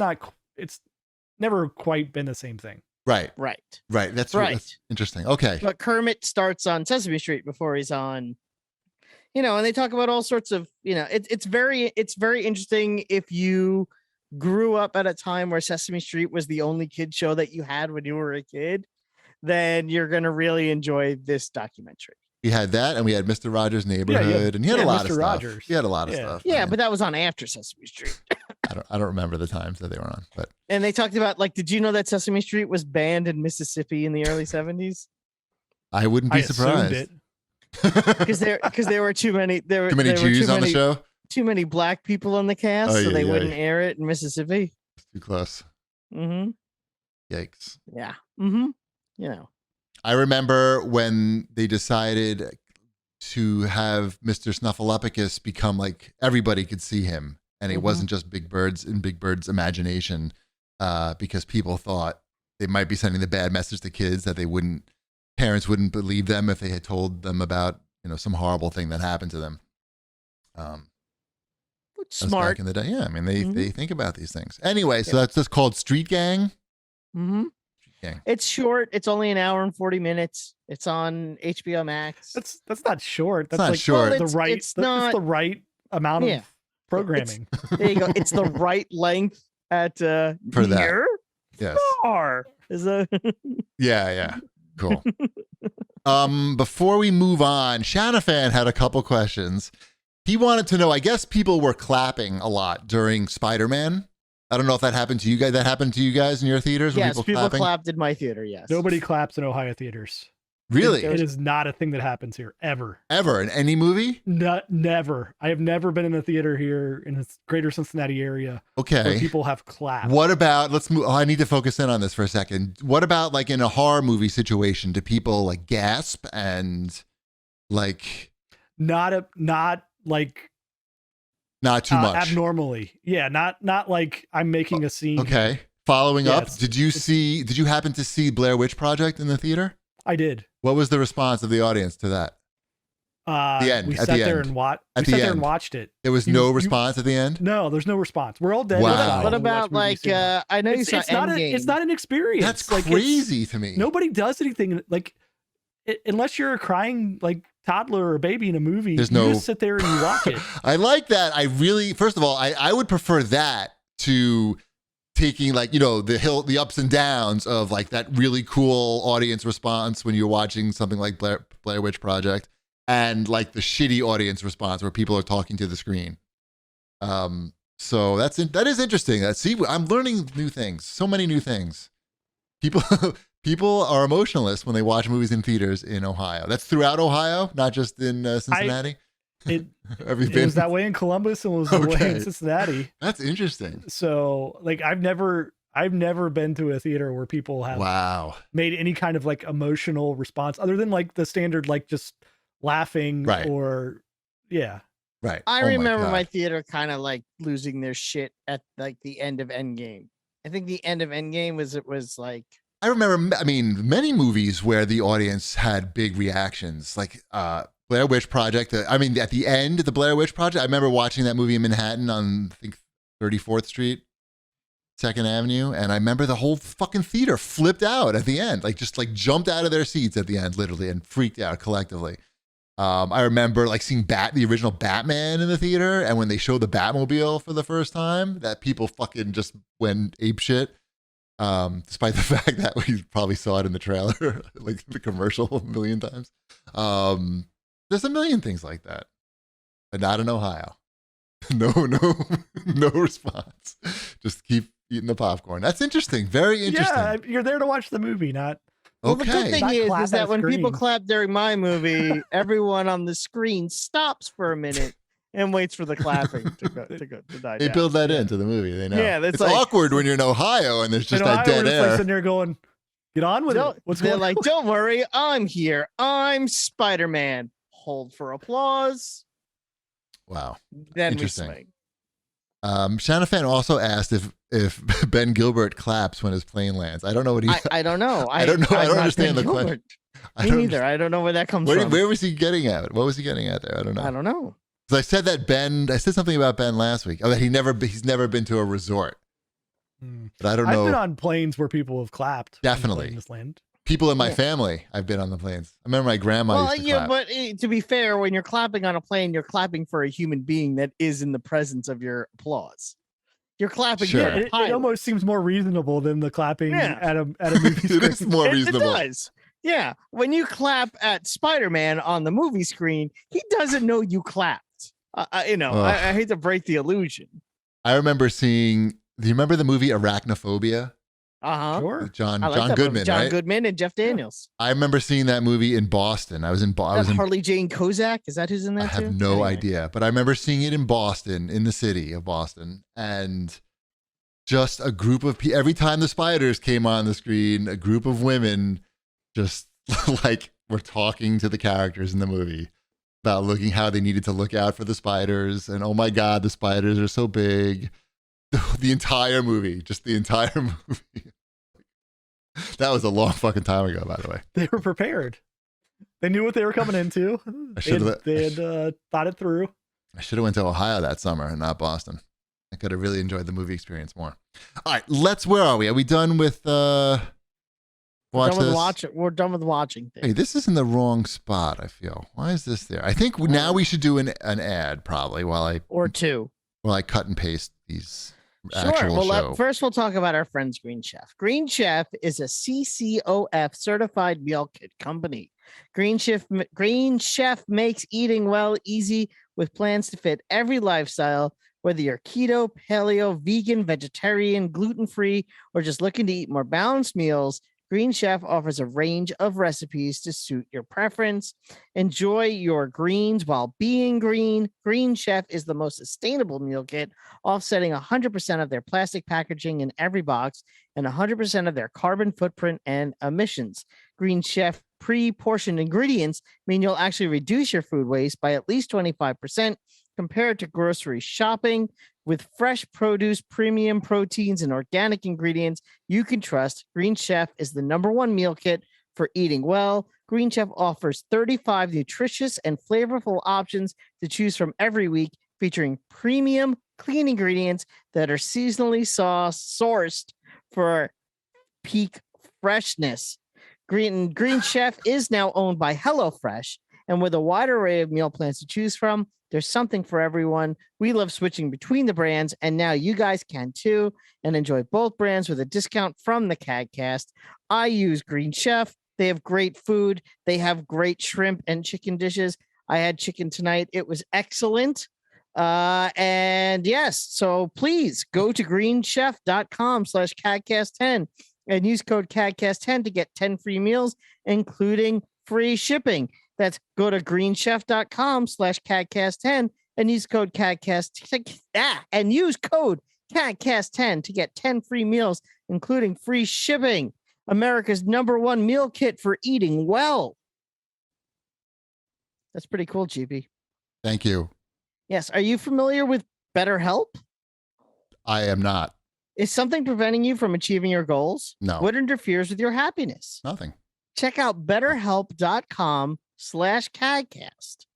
never quite been the same thing. Right. That's interesting. Okay. But Kermit starts on Sesame Street before he's on, and they talk about all sorts of, it's very interesting if you grew up at a time where Sesame Street was the only kid show that you had when you were a kid, then you're going to really enjoy this documentary. We had that, and we had Mr. Rogers' Neighborhood, and he had a lot of stuff. Rogers. He had a lot of stuff. Yeah, but that was on after Sesame Street. I don't remember the times that they were on, but. And they talked about, like, did you know that Sesame Street was banned in Mississippi in the early 70s? I wouldn't be surprised. Because there were too many Jews on the show. Too many black people on the cast, so they wouldn't air it in Mississippi. It's too close. Mm-hmm. Yikes. Yeah. Mm-hmm. I remember when they decided to have Mr. Snuffleupagus become like everybody could see him, and it wasn't just Big Bird's imagination, because people thought they might be sending the bad message to kids that parents wouldn't believe them if they had told them about some horrible thing that happened to them. Smart back in the day. Yeah, I mean they think about these things anyway. So that's just called Street Gang. Mm-hmm. It's short. It's only an hour and 40 minutes. It's on HBO Max. That's not short. That's not like short. It's the right amount of programming. There you go. It's the right length at for that. Yes. Is a yeah. Cool. Before we move on, Shanafan had a couple questions. He wanted to know, I guess people were clapping a lot during Spider-Man. I don't know if that happened to you guys. That happened to you guys in your theaters? Yes, people clapped in my theater, yes. Nobody claps in Ohio theaters. Really? It is not a thing that happens here, ever. Ever? In any movie? Never. I have never been in a theater here in the greater Cincinnati area where people have clapped. What about, let's move, I need to focus in on this for a second. What about like in a horror movie situation? Do people like gasp and like... Not too much. Abnormally. Yeah, not like I'm making a scene. Okay. Following up, did you happen to see Blair Witch Project in the theater? I did. What was the response of the audience to that? The end. We sat there and watched it. There was no response at the end? No, there's no response. We're all dead. Wow. What about like I know you saw Endgame. It's not an experience. That's like crazy to me. Nobody does anything like unless you're a crying like toddler or baby in a movie. You just sit there and you watch it. I like that. First of all, I would prefer that to taking like, the ups and downs of like that really cool audience response when you're watching something like Blair Witch Project, and like the shitty audience response where people are talking to the screen. So that is interesting. I'm learning new things. So many new things. People are emotionless when they watch movies in theaters in Ohio. That's throughout Ohio, not just in Cincinnati. It was that way in Columbus and was the way in Cincinnati. That's interesting. So like I've never been to a theater where people have made any kind of like emotional response other than like the standard like just laughing or Right. I remember my theater kind of like losing their shit at like the end of Endgame. I think the end of Endgame was like, I remember, many movies where the audience had big reactions, like Blair Witch Project. At the end of the Blair Witch Project, I remember watching that movie in Manhattan on, I think, 34th Street, 2nd Avenue, and I remember the whole fucking theater flipped out at the end, like just like jumped out of their seats at the end, literally, and freaked out collectively. I remember like seeing the original Batman in the theater, and when they showed the Batmobile for the first time, that people fucking just went apeshit. Despite the fact that we probably saw it in the trailer, like the commercial a million times. There's a million things like that, but not in Ohio. No response. Just keep eating the popcorn. That's interesting. Very interesting. Yeah, you're there to watch the movie, not. Well, the good thing is that when people clap during my movie, everyone on the screen stops for a minute and waits for the clapping to die They down. build that into the movie. They know. Yeah, it's like, awkward when you're in Ohio and there's just that dead air. Sitting there going, get on with it. They're like, don't worry, I'm here. I'm Spider-Man. Hold for applause. Wow. Then Interesting. we swing. Shanafan also asked if Ben Gilbert claps when his plane lands. I don't know what he. I don't know. I don't know. I don't understand the question. Me neither. I don't know where that comes from. Where was he getting at? What was he getting at there? I don't know. I don't know. Because I said something about Ben last week. Oh, that he's never been to a resort. But I don't know. I've been on planes where people have clapped. Definitely. This land. People in my family, I've been on the planes. I remember my grandma used to clap. But to be fair, when you're clapping on a plane, you're clapping for a human being that is in the presence of your applause. You're clapping. Sure. It almost seems more reasonable than the clapping at a movie screen. It is more reasonable. It does. Yeah. When you clap at Spider-Man on the movie screen, he doesn't know you clapped. I hate to break the illusion. I remember seeing. Do you remember the movie Arachnophobia? Sure. With John movie. Goodman, right? John Goodman and Jeff Daniels. I remember seeing that movie in Boston. I was in Harley Jane Kozak. Is that who's in that? I have no idea, but I remember seeing it in Boston, in the city of Boston, and just a group of people. Every time the spiders came on the screen, a group of women just like were talking to the characters in the movie about how they needed to look out for the spiders, and oh my God, the spiders are so big. The entire movie. That was a long fucking time ago, by the way. They were prepared. They knew what they were coming into. They had thought it through. I should have went to Ohio that summer and not Boston. I could have really enjoyed the movie experience more. All right, where are we? Are we done with We're done with watching things. Hey, this is in the wrong spot, I feel. Why is this there? I think now we should do an ad probably while I cut and paste these. Sure. Well, first we'll talk about our friends Green Chef. Green Chef is a CCOF certified meal kit company. Green Chef makes eating well easy with plans to fit every lifestyle, whether you're keto, paleo, vegan, vegetarian, gluten-free, or just looking to eat more balanced meals. Green Chef offers a range of recipes to suit your preference. Enjoy your greens while being green. Green Chef is the most sustainable meal kit, offsetting 100% of their plastic packaging in every box and 100% of their carbon footprint and emissions. Green Chef pre-portioned ingredients mean you'll actually reduce your food waste by at least 25% compared to grocery shopping. With fresh produce, premium proteins, and organic ingredients you can trust, Green Chef is the #1 meal kit for eating well. Green Chef offers 35 nutritious and flavorful options to choose from every week, featuring premium, clean ingredients that are seasonally sourced for peak freshness. Green Chef is now owned by HelloFresh, and with a wide array of meal plans to choose from, there's something for everyone. We love switching between the brands, and now you guys can too, and enjoy both brands with a discount from the CAGcast. I use Green Chef. They have great food. They have great shrimp and chicken dishes. I had chicken tonight. It was excellent. And yes, so please go to greenchef.com/CAGcast10 and use code CAGcast10 to get 10 free meals, including free shipping. That's go to greenchef.com/CAGcast10 and use code CAGcast10 to get 10 free meals, including free shipping. America's #1 meal kit for eating well. That's pretty cool, GP. Thank you. Yes. Are you familiar with BetterHelp? I am not. Is something preventing you from achieving your goals? No. What interferes with your happiness? Nothing. Check out betterhelp.com/CAGcast.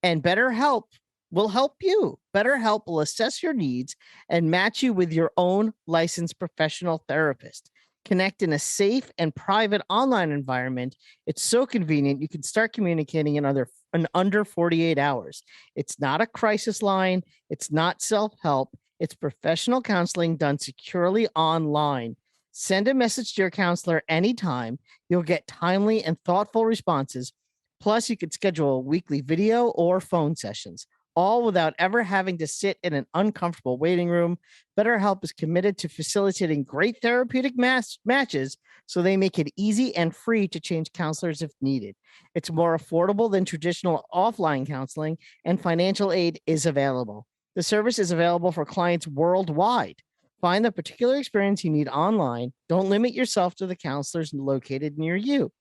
And BetterHelp will help you. BetterHelp will assess your needs and match you with your own licensed professional therapist. Connect in a safe and private online environment. It's so convenient. You can start communicating in under 48 hours. It's not a crisis line. It's not self-help. It's professional counseling done securely online. Send a message to your counselor anytime. You'll get timely and thoughtful responses. Plus, you could schedule weekly video or phone sessions. all without ever having to sit in an uncomfortable waiting room. BetterHelp is committed to facilitating great therapeutic matches so they make it easy and free to change counselors if needed. It's more affordable than traditional offline counseling, and financial aid is available. The service is available for clients worldwide. Find the particular experience you need online. Don't limit yourself to the counselors located near you.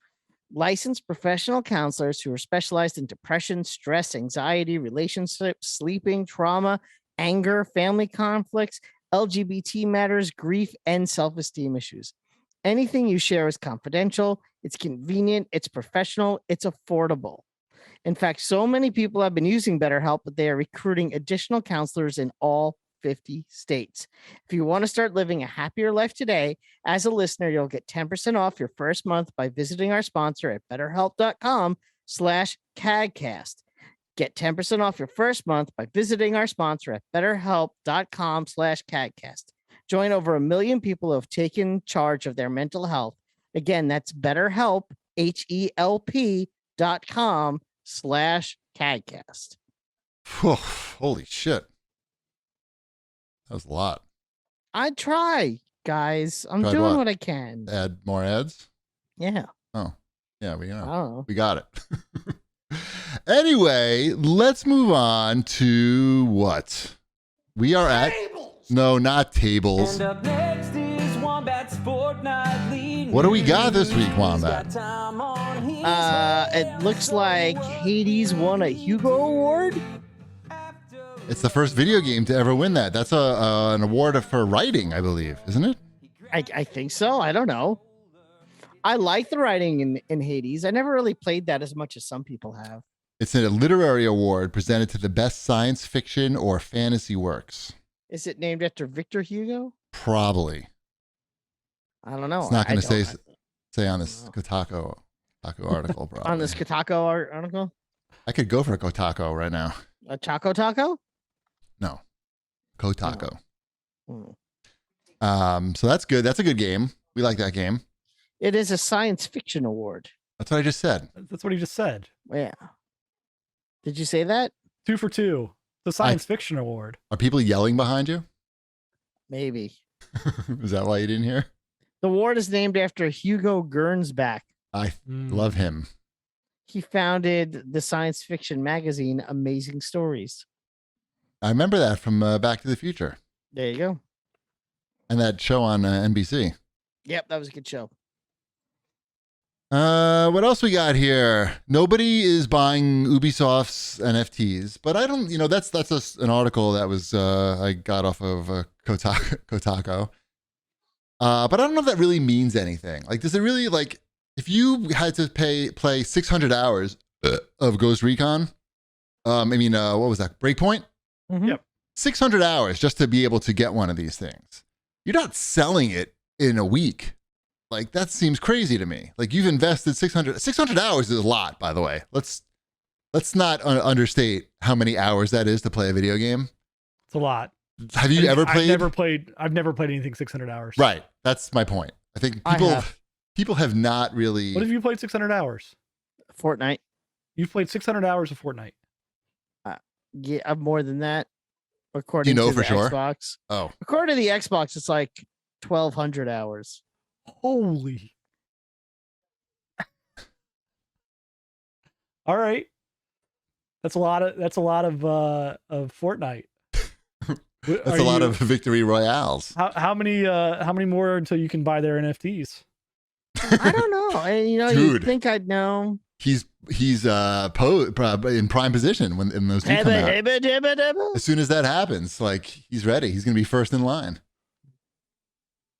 Licensed professional counselors who are specialized in depression, stress, anxiety, relationships, sleeping, trauma, anger, family conflicts, LGBT matters, grief, and self-esteem issues. Anything you share is confidential, it's convenient, it's professional, it's affordable. In fact, so many people have been using BetterHelp that they are recruiting additional counselors in all 50 states. If you want to start living a happier life today, as a listener, you'll get 10% off your first month by visiting our sponsor at betterhelp.com/CAGcast. Get 10% off your first month by visiting our sponsor at betterhelp.com/CAGcast. Join over 1 million people who have taken charge of their mental health. Again, that's BetterHelp, HELP.com/CAGcast. Holy shit. That was a lot. I try, guys. I'm Tried doing what? what I can. Add more ads? Yeah. Oh, yeah, we I know. don't know. We got it. Anyway, let's move on to what? We are Tables! at... No, not tables. And up next is Wombat's fortnightly What do we got this week, news. Wombat? Got time on his It looks like Hades won a Hugo Award. It's the first video game to ever win that. That's an award for writing, I believe, isn't it? I think so. I don't know. I like the writing in Hades. I never really played that as much as some people have. It's a literary award presented to the best science fiction or fantasy works. Is it named after Victor Hugo? Probably. I don't know. It's not going to say on this No. Kotaku article, probably. On this Kotaku article? I could go for a Kotaku right now. A Choco Taco? No. Kotaku. Hmm. So that's good. That's a good game. We like that game. It is a science fiction award. That's what I just said. That's what he just said. Yeah. Did you say that? 2 for 2. The science fiction award. Are people yelling behind you? Maybe. Is that why you didn't hear? The award is named after Hugo Gernsback. I love him. He founded the science fiction magazine Amazing Stories. I remember that from Back to the Future There you go. and that show on NBC. Yep, that was a good show. What else we got here? Nobody is buying Ubisoft's NFTs, but I don't. That's an article that was I got off of Kotaku. But I don't know if that really means anything. Like, does it really if you had to play 600 hours of Ghost Recon? What was that? Breakpoint? Mm-hmm. Yep. 600 hours just to be able to get one of these things. You're not selling it in a week. Like, that seems crazy to me. Like, you've invested 600 hours is a lot, by the way. Let's not understate how many hours that is to play a video game. It's a lot. Have you ever played? I've never played anything 600 hours. Right. That's my point. I think people have not really. What have you played 600 hours? Fortnite. You've played 600 hours of Fortnite. Yeah, more than that. According to for the sure? Xbox. Oh, According to the Xbox, it's like 1,200 hours. Holy. All right. That's a lot of Fortnite. that's a lot of victory royales. How many more until you can buy their NFTs? I don't know. And Dude. you'd think I'd know. He's in prime position when those do come out. As soon as that happens, he's ready. He's going to be first in line.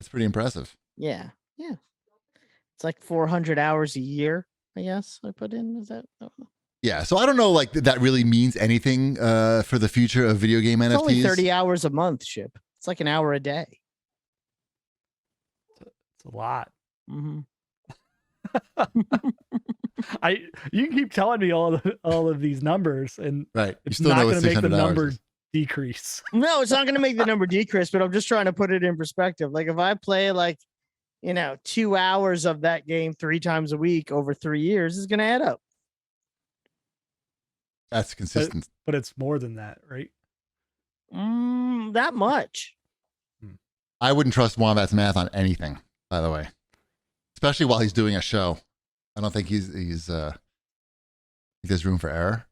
It's pretty impressive. Yeah. It's like 400 hours a year, I guess I put in. Is that? Yeah. So I don't know, that really means anything for the future of video game NFTs. It's only 30 hours a month, Ship. It's like an hour a day. It's a lot. Mm-hmm. You keep telling me all of these numbers, and Right. You it's still not know going what to make the 600 hours number is. decrease. No, it's not going to make the number decrease, but I'm just trying to put it in perspective. Like, if I play 2 hours of that game 3 times a week over 3 years, it's going to add up. That's consistent. But it's more than that, right? That much. I wouldn't trust Wombat's math on anything, by the way, especially while he's doing a show. I don't think there's room for error.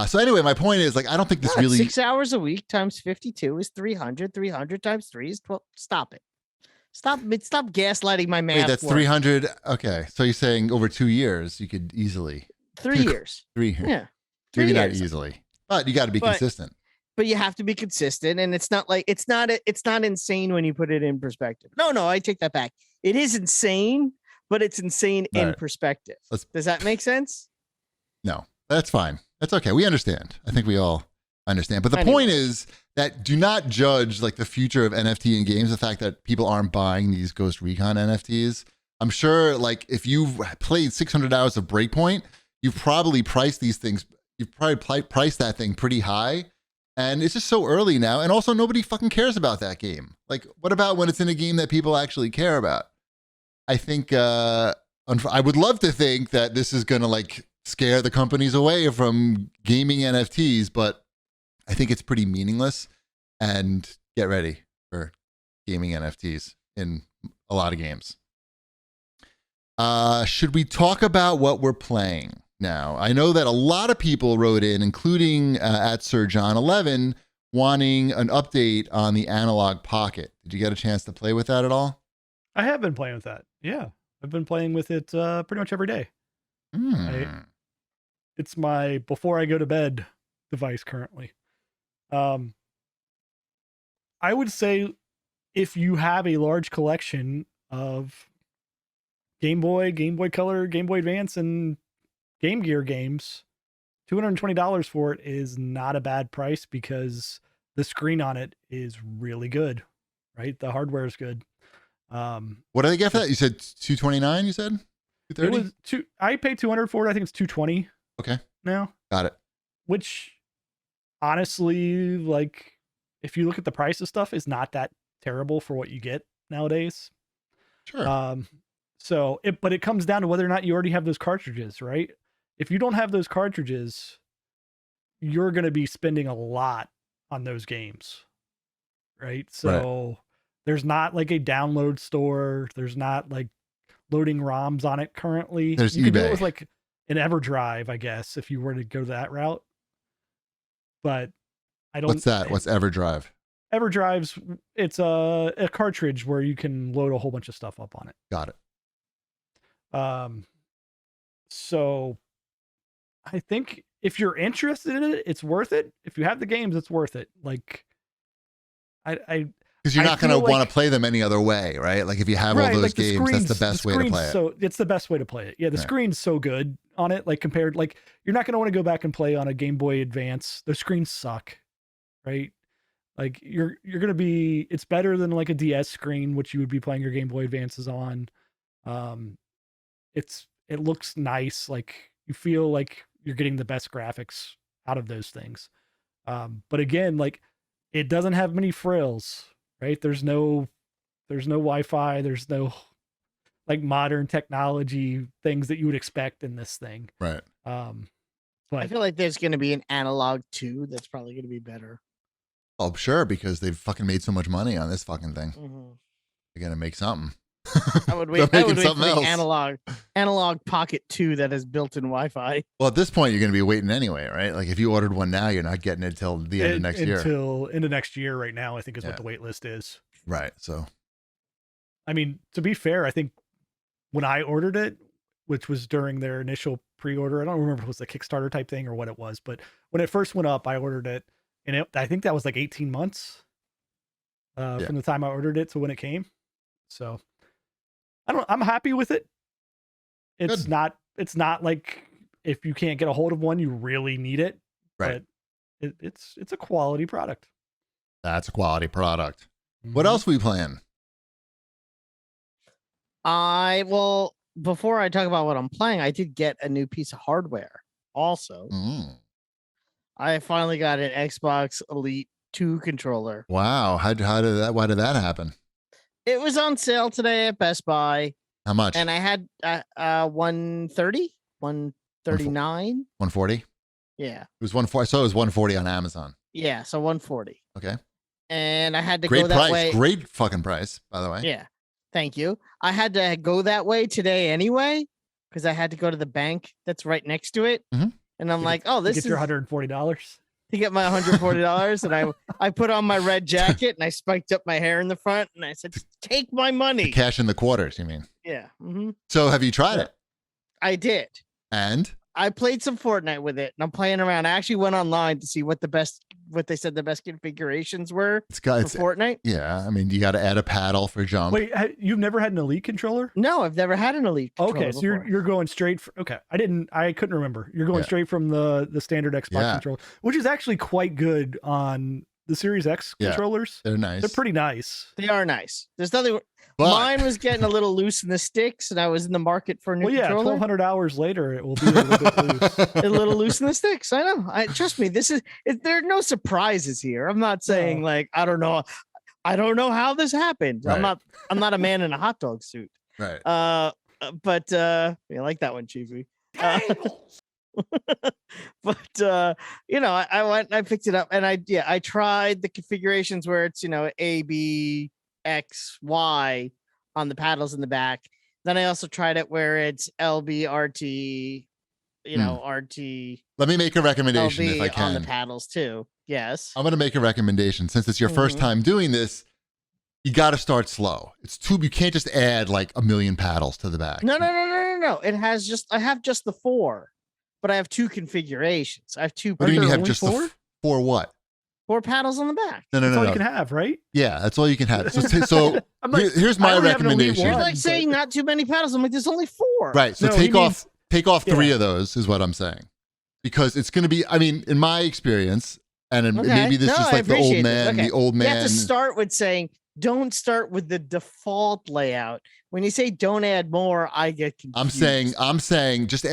So anyway, my point is, like, I don't think this really 6 hours a week times 52 is 300. 300 times 3 is 12. Stop it. Stop gaslighting my math. Wait, that's 300. Okay. So you're saying over 2 years, you could easily 3 years. 3 years. Yeah. Maybe not easily, but you got to be consistent. But you have to be consistent, and it's not insane when you put it in perspective. No, I take that back. It is insane, but it's insane in perspective. Does that make sense? No, that's fine. That's okay. We understand. I think we all understand. But the point is that do not judge like the future of NFT in games, the fact that people aren't buying these Ghost Recon NFTs. I'm sure like if you've played 600 hours of Breakpoint, you've probably priced these things. You've probably priced that thing pretty high. And it's just so early now. And also nobody fucking cares about that game. Like, what about when it's in a game that people actually care about? I think, I would love to think that this is going to like scare the companies away from gaming NFTs, but I think it's pretty meaningless. And get ready for gaming NFTs in a lot of games. Should we talk about what we're playing now? I know that a lot of people wrote in, including at Sir John 11, wanting an update on the Analog Pocket. Did you get a chance to play with that at all? I have been playing with that. Yeah, I've been playing with it pretty much every day. It's my before I go to bed device currently. I would say if you have a large collection of Game Boy Color, Game Boy Advance, and Game Gear games, $220 for it is not a bad price because the screen on it is really good, right? The hardware is good. What did they get for that? You said $229, you said? $230? I paid $200 for it. I think it's $220. Okay. Now. Got it. Which, honestly, like, if you look at the price of stuff, is not that terrible for what you get nowadays. Sure. But it comes down to whether or not you already have those cartridges, right? If you don't have those cartridges, you're going to be spending a lot on those games, right? So there's not like a download store. There's not like loading ROMs on it currently. There's you eBay. Could do it with like an EverDrive, I guess, if you were to go that route. But I don't. What's that? What's EverDrive? EverDrive's it's a cartridge where you can load a whole bunch of stuff up on it. Got it. So I think if you're interested in it, it's worth it. If you have the games, it's worth it. Like because you're not going to want to play them any other way, right? Like if you have all those like games, that's the best way to play it. So it's the best way to play it. Yeah, the screen's so good on it. Like compared, like you're not going to want to go back and play on a Game Boy Advance. The screens suck, right? Like you're going to be. It's better than like a DS screen, which you would be playing your Game Boy Advances on. It looks nice. Like you feel like you're getting the best graphics out of those things. But again, like it doesn't have many frills, right? There's no Wi-Fi. There's no like modern technology things that you would expect in this thing. Right. But I feel like there's going to be an Analog 2 that's probably going to be better. Oh, sure. Because they've fucking made so much money on this fucking thing. Mm-hmm. They're going to make something. I would wait for the analog Pocket 2 that has built-in Wi-Fi. Well, at this point, you're going to be waiting anyway, right? Like if you ordered one now, you're not getting it until the end of next year. Until end of next year right now, I think is what the wait list is. Right. So, I mean, to be fair, I think when I ordered it, which was during their initial pre-order, I don't remember if it was a Kickstarter type thing or what it was, but when it first went up, I ordered it, and I think that was like 18 months from the time I ordered it to when it came. So I'm happy with it. It's not like if you can't get a hold of one, you really need it. Right. But it's a quality product. That's a quality product. Mm-hmm. What else are we playing? Before I talk about what I'm playing, I did get a new piece of hardware also. I finally got an Xbox Elite 2 controller. Wow. Why did that happen? It was on sale today at Best Buy. How much? And I had $130. $39. 140. Yeah. It was 140. I saw it was 140 on Amazon. Yeah, so 140. Okay. And I had to Great go that price. way. Great fucking price, by the way. Yeah. Thank you. I had to go that way today anyway because I had to go to the bank that's right next to it. Mm-hmm. And I'm like, oh, this is your $140 to get my $140. And I put on my red jacket and I spiked up my hair in the front and I said, take my money. Cash in the quarters, you mean? Yeah. Mm-hmm. So have you tried it? I did. And? I played some Fortnite with it and I'm playing around. I actually went online to see what they said the best configurations were for Fortnite. Yeah. I mean, you got to add a paddle for jump. Wait, you've never had an Elite controller? No, I've never had an Elite controller. Okay, so you're going straight okay. I couldn't remember. You're going straight from the standard Xbox controller, which is actually quite good on the Series X controllers. They're nice. They're pretty nice. They are nice. There's nothing. Mine was getting a little loose in the sticks, and I was in the market for a new controller. 1,200 hours later, it will be a little bit loose. A little loose in the sticks. I know. Trust me. There are no surprises here. I'm not saying like I don't know how this happened. Right. I'm not a man in a hot dog suit. Right. But I like that one, Chiefy. But I went and I picked it up and I tried the configurations where it's A, B, X, Y on the paddles in the back. Then I also tried it where it's LB, RT, RT. Let me make a recommendation LB if I can. on the paddles too. Yes. I'm going to make a recommendation since it's your first time doing this. You got to start slow. You can't just add like a million paddles to the back. No. I have just the 4, but I have 2 configurations. I have 2. What do you mean you have just 4? The 4 what? 4 paddles on the back. No. That's all you can have, right? Yeah, that's all you can have. So here's my recommendation. You're like saying not too many paddles. I'm like, there's only 4. Right. So take off 3 of those is what I'm saying. Because it's going to be, I mean, in my experience, and maybe this is like the old man, the old man. You have to start with saying, don't start with the default layout. When you say don't add more, I get confused. I'm saying just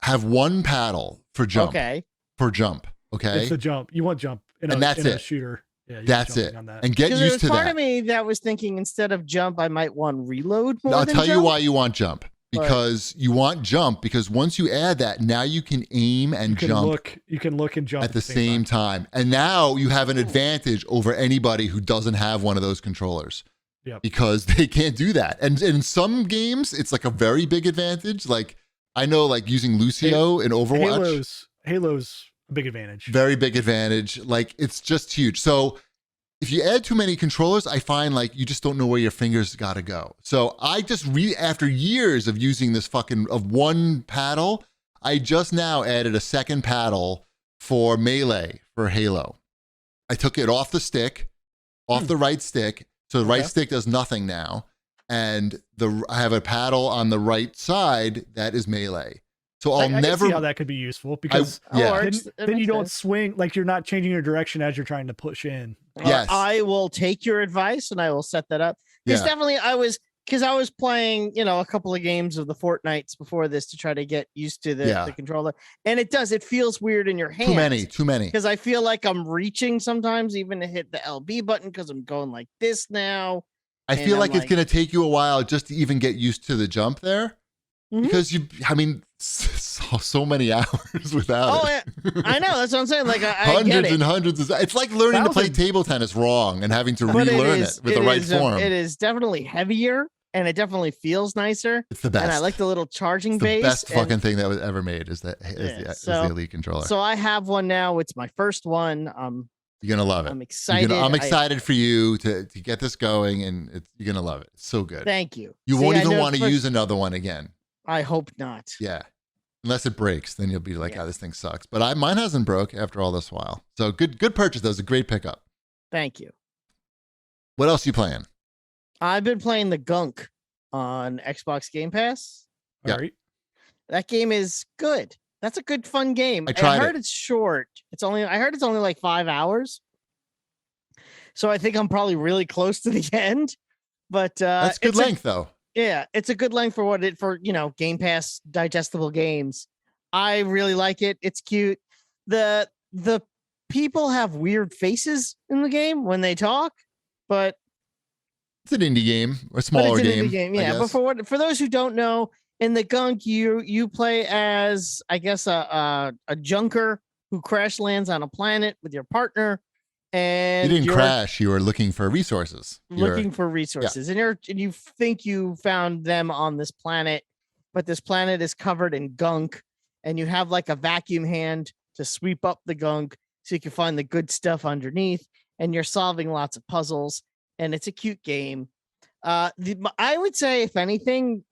have 1 paddle for jump. Okay. For jump. Okay. It's a jump. You want jump in a shooter. Yeah, that's it. And get used to that. Part of me that was thinking instead of jump, I might want reload more. I'll tell you why you want jump. Because you want jump, because once you add that, now you can aim and jump. You can look and jump at the same time. And now you have an advantage over anybody who doesn't have one of those controllers. Yep. Because they can't do that. And in some games, it's like a very big advantage. Like I know like using Lucio in Overwatch. Halo's a big advantage. Very big advantage. Like it's just huge. So if you add too many controllers, I find like you just don't know where your fingers got to go. So I just after years of using this of 1 paddle, I just now added a 2nd paddle for melee for Halo. I took it off the stick, off the right stick. So the right stick does nothing now. And I have a paddle on the right side that is melee. So I never can see how that could be useful because then you don't swing, like you're not changing your direction as you're trying to push in. Yes. I will take your advice and I will set that up. Because definitely I was playing, a couple of games of the Fortnites before this to try to get used to the controller. And it feels weird in your hands. Too many. Because I feel like I'm reaching sometimes even to hit the LB button because I'm going like this now. I feel like it's going to take you a while just to even get used to the jump there. Mm-hmm. Because so many hours without it. I know. That's what I'm saying. Like hundreds and hundreds. It's like learning to play table tennis wrong and having to relearn it with the right form. It is definitely heavier and it definitely feels nicer. It's the best. And I like the little charging base. The best fucking thing that was ever made is the Elite controller. So I have one now. It's my first one. You're gonna love it. I'm excited. I'm excited for you to get this going, and you're gonna love it. It's so good. Thank you. You won't even want to use another one again. I hope not. Yeah. Unless it breaks, then you'll be like, this thing sucks. But mine hasn't broke after all this while. So good purchase. That was a great pickup. Thank you. What else are you playing? I've been playing the Gunk on Xbox Game Pass. All right. That game is good. That's a good, fun game. I heard it's short. I heard it's only like 5 hours. So I think I'm probably really close to the end. But that's good length though. Yeah, it's a good length for Game Pass digestible games. I really like it. It's cute. The people have weird faces in the game when they talk, but it's an indie game, a smaller game. Yeah, but for those who don't know, In the gunk, you play as, I guess, a junker who crash lands on a planet with your partner, and You didn't crash. You were looking for resources. Looking for resources, and you think you found them on this planet, but this planet is covered in gunk, and you have like a vacuum hand to sweep up the gunk so you can find the good stuff underneath, and you're solving lots of puzzles, and it's a cute game. I would say, if anything,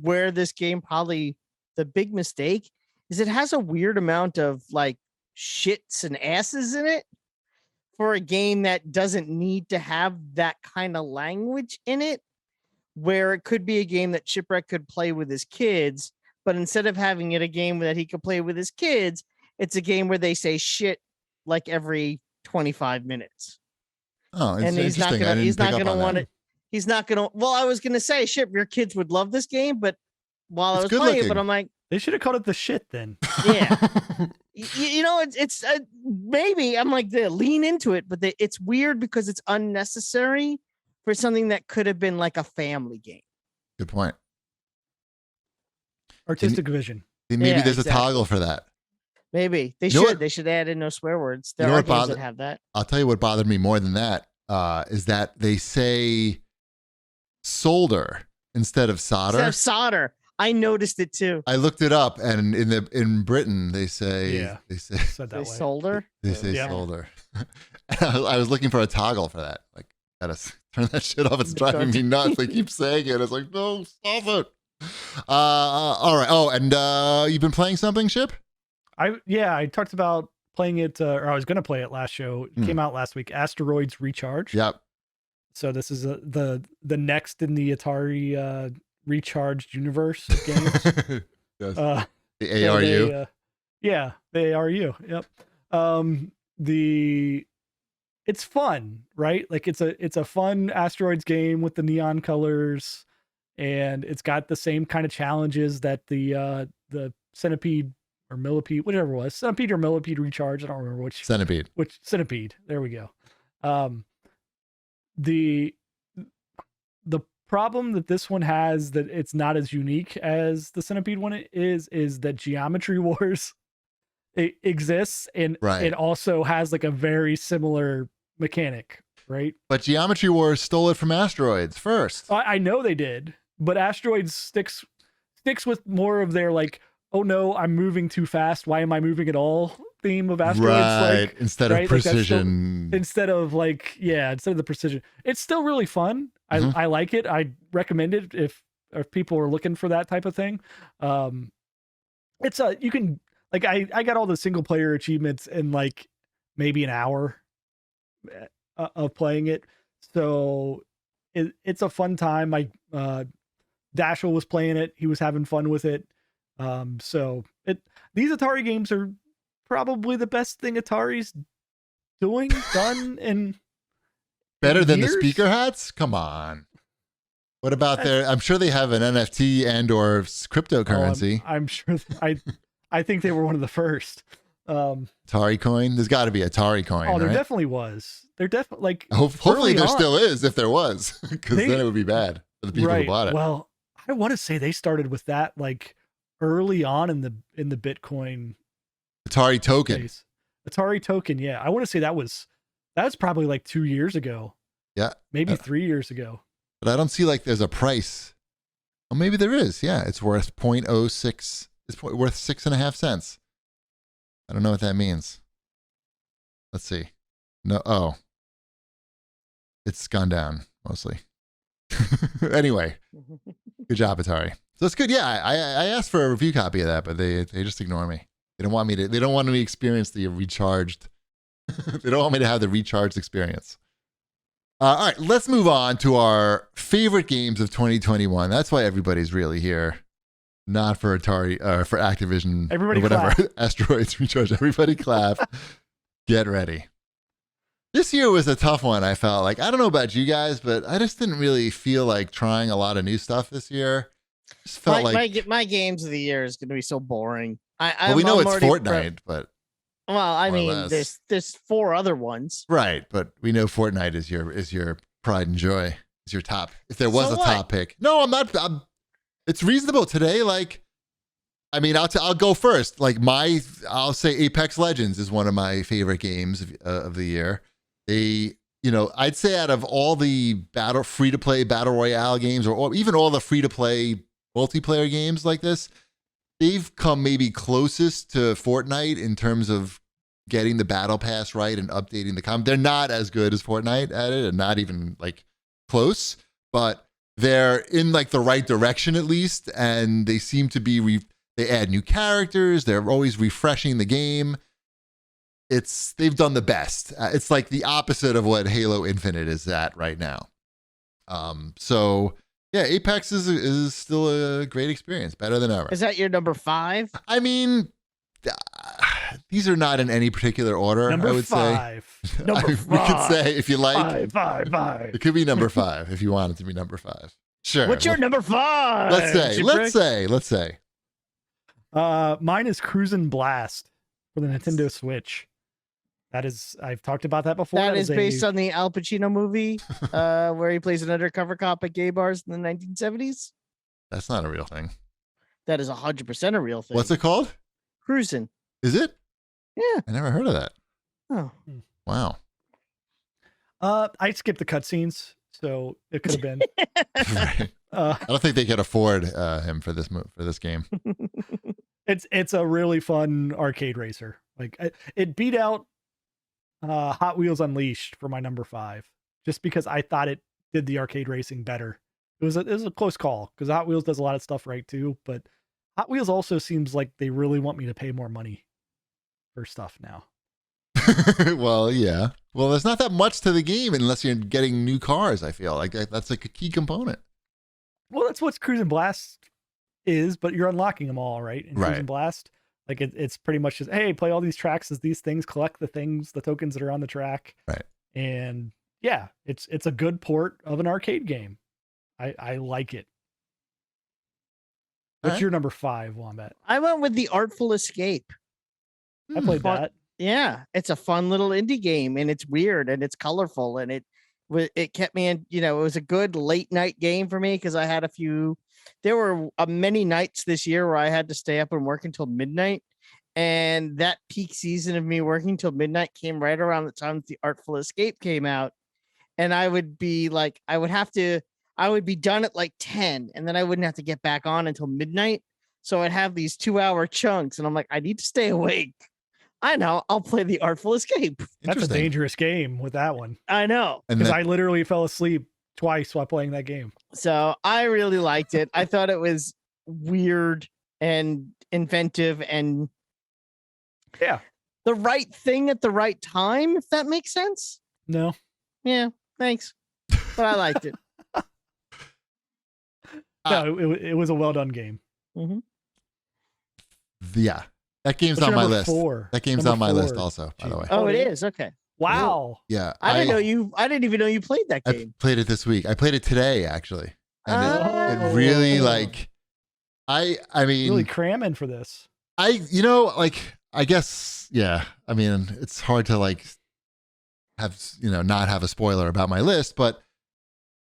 where this game probably the big mistake is it has a weird amount of like shits and asses in it for a game that doesn't need to have that kind of language in it, where it could be a game that Shipwreck could play with his kids, but instead of having it a game that he could play with his kids, it's a game where they say shit like every 25 minutes. Oh, it's and he's not gonna want it. He's not gonna. Well, I was gonna say, shit, your kids would love this game, but while I was playing it, but I'm like, they should have called it the shit then. Yeah, you know, it's maybe I'm like, they lean into it, but it's weird because it's unnecessary for something that could have been like a family game. Good point. Artistic vision. Maybe there's a toggle for that. Maybe they should. They should add in no swear words. There are games that have that. I'll tell you what bothered me more than that is that they say solder instead of solder. Instead of solder. I noticed it too. I looked it up, and in Britain they say solder. They say solder. I was looking for a toggle for that. Like, gotta turn that shit off. It's driving me nuts. They keep saying it. It's like, no, stop it. All right. Oh, and you've been playing something, Ship? I talked about playing it, or I was going to play it last show. It came out last week. Asteroids Recharge. Yep. So this is the next in the Atari Recharged universe of games. Yes. The ARU. The ARU. Yep. It's fun, right? Like it's a fun Asteroids game with the neon colors, and it's got the same kind of challenges that the Centipede or Millipede, whatever it was, Centipede or Millipede Recharge. I don't remember which. Centipede. Which Centipede. There we go. The problem that this one has that it's not as unique as the Centipede one is that Geometry Wars it exists, and it also has like a very similar mechanic, right? But Geometry Wars stole it from Asteroids first. I know they did, but Asteroids sticks with more of their like, oh no, I'm moving too fast. Why am I moving at all? Theme of Asteroids, right? Like, instead of precision, instead of the precision. It's still really fun. I like it. I recommend it if people are looking for that type of thing. It's you can like I got all the single player achievements in like maybe an hour of playing it, so it's a fun time. Dashel was playing it. He was having fun with it. So these Atari games are probably the best thing Atari's done in better than years? The speaker hats. Come on. What about I'm sure they have an NFT and or cryptocurrency. I'm sure. I think they were one of the first. Atari coin. There's got to be Atari coin. Oh, there right? Definitely was. There definitely like. Hopefully there still is. If there was, because then it would be bad for the people who bought it. Well, I want to say they started with that like early on in the Bitcoin. Atari token. Space. Atari token. Yeah, I want to say that's probably like 2 years ago. Yeah, maybe 3 years ago. But I don't see like there's a price. Oh, maybe there is. Yeah, it's worth 0.06. It's worth 6.5 cents. I don't know what that means. Let's see. No. Oh, it's gone down mostly. Anyway, good job, Atari. So it's good. Yeah, I asked for a review copy of that, but they just ignore me. They don't want me to. They don't want me to experience the recharged. They don't want me to have the recharged experience. All right, let's move on to our favorite games of 2021. That's why everybody's really here, not for Atari or for Activision. Everybody or whatever. Clap. Asteroids Recharge. Everybody clap. Get ready. This year was a tough one. I felt like, I don't know about you guys, but I just didn't really feel like trying a lot of new stuff this year. Just felt my games of the year is going to be so boring. We know it's Fortnite, but well, I mean, there's 4 other ones, right? But we know Fortnite is your pride and joy. Is your top. If there was a top pick, no, I'm not. It's reasonable today. Like, I mean, I'll go first. Like I'll say Apex Legends is one of my favorite games of the year. I'd say out of all the free-to-play battle royale games, or even all the free-to-play multiplayer games like this, they've come maybe closest to Fortnite in terms of getting the battle pass right and updating the They're not as good as Fortnite at it, and not even like close, but they're in like the right direction at least, and they seem to be they add new characters. They're always refreshing the game. They've done the best. It's like the opposite of what Halo Infinite is at right now. So yeah, Apex is still a great experience, better than ever. Is that your number 5? I mean, these are not in any particular order. Number I would 5. say. Number 5. We could say if you like. 5. It could be number 5 if you want it to be number 5. Sure. What's your number 5? Let's say. Mine is Cruisin Blast for the Nintendo Switch. I've talked about that before. That is based on the Al Pacino movie where he plays an undercover cop at gay bars in the 1970s. That's not a real thing. That is 100% a real thing. What's it called? Cruisin. Is it? Yeah. I never heard of that. Oh. Wow. I skipped the cutscenes, so it could have been. Right. I don't think they could afford him for this game. It's a really fun arcade racer. Like it beat out Hot Wheels Unleashed for my number 5, just because I thought it did the arcade racing better. It was a close call because Hot Wheels does a lot of stuff right too, but Hot Wheels also seems like they really want me to pay more money for stuff now. Well, yeah. Well, there's not that much to the game unless you're getting new cars. I feel like that's like a key component. Well, that's what Cruisin Blast is, but you're unlocking them all, right? In Cruisin Blast, like it's pretty much just, hey, play all these tracks as these things, collect the tokens that are on the track, right? And yeah, it's a good port of an arcade game. I like it. What's your number 5, Wombat? I went with The Artful Escape. I played that. Yeah, it's a fun little indie game, and it's weird and it's colorful, and it kept me in. It was a good late night game for me because I had there were many nights this year where I had to stay up and work until midnight, and that peak season of me working till midnight came right around the time that The Artful Escape came out, and I would be like, I would be done at like 10, and then I wouldn't have to get back on until midnight. So I'd have these 2-hour chunks, and I'm like, I need to stay awake. I know, I'll play The Artful Escape. That's a dangerous game with that one. I know. Because I literally fell asleep twice while playing that game. So I really liked it. I thought it was weird and inventive and the right thing at the right time, if that makes sense. No. Yeah, thanks. But I liked it. No, it was a well done game. Mm-hmm. Yeah. That game's on my list. 4? That game's on my list also, by the way. Oh, it is? Okay. Wow. Yeah. I didn't even know you played that game. I played it this week. I played it today, actually. And it really I mean really cramming for this. I guess, yeah. I mean, it's hard to have, not have a spoiler about my list, but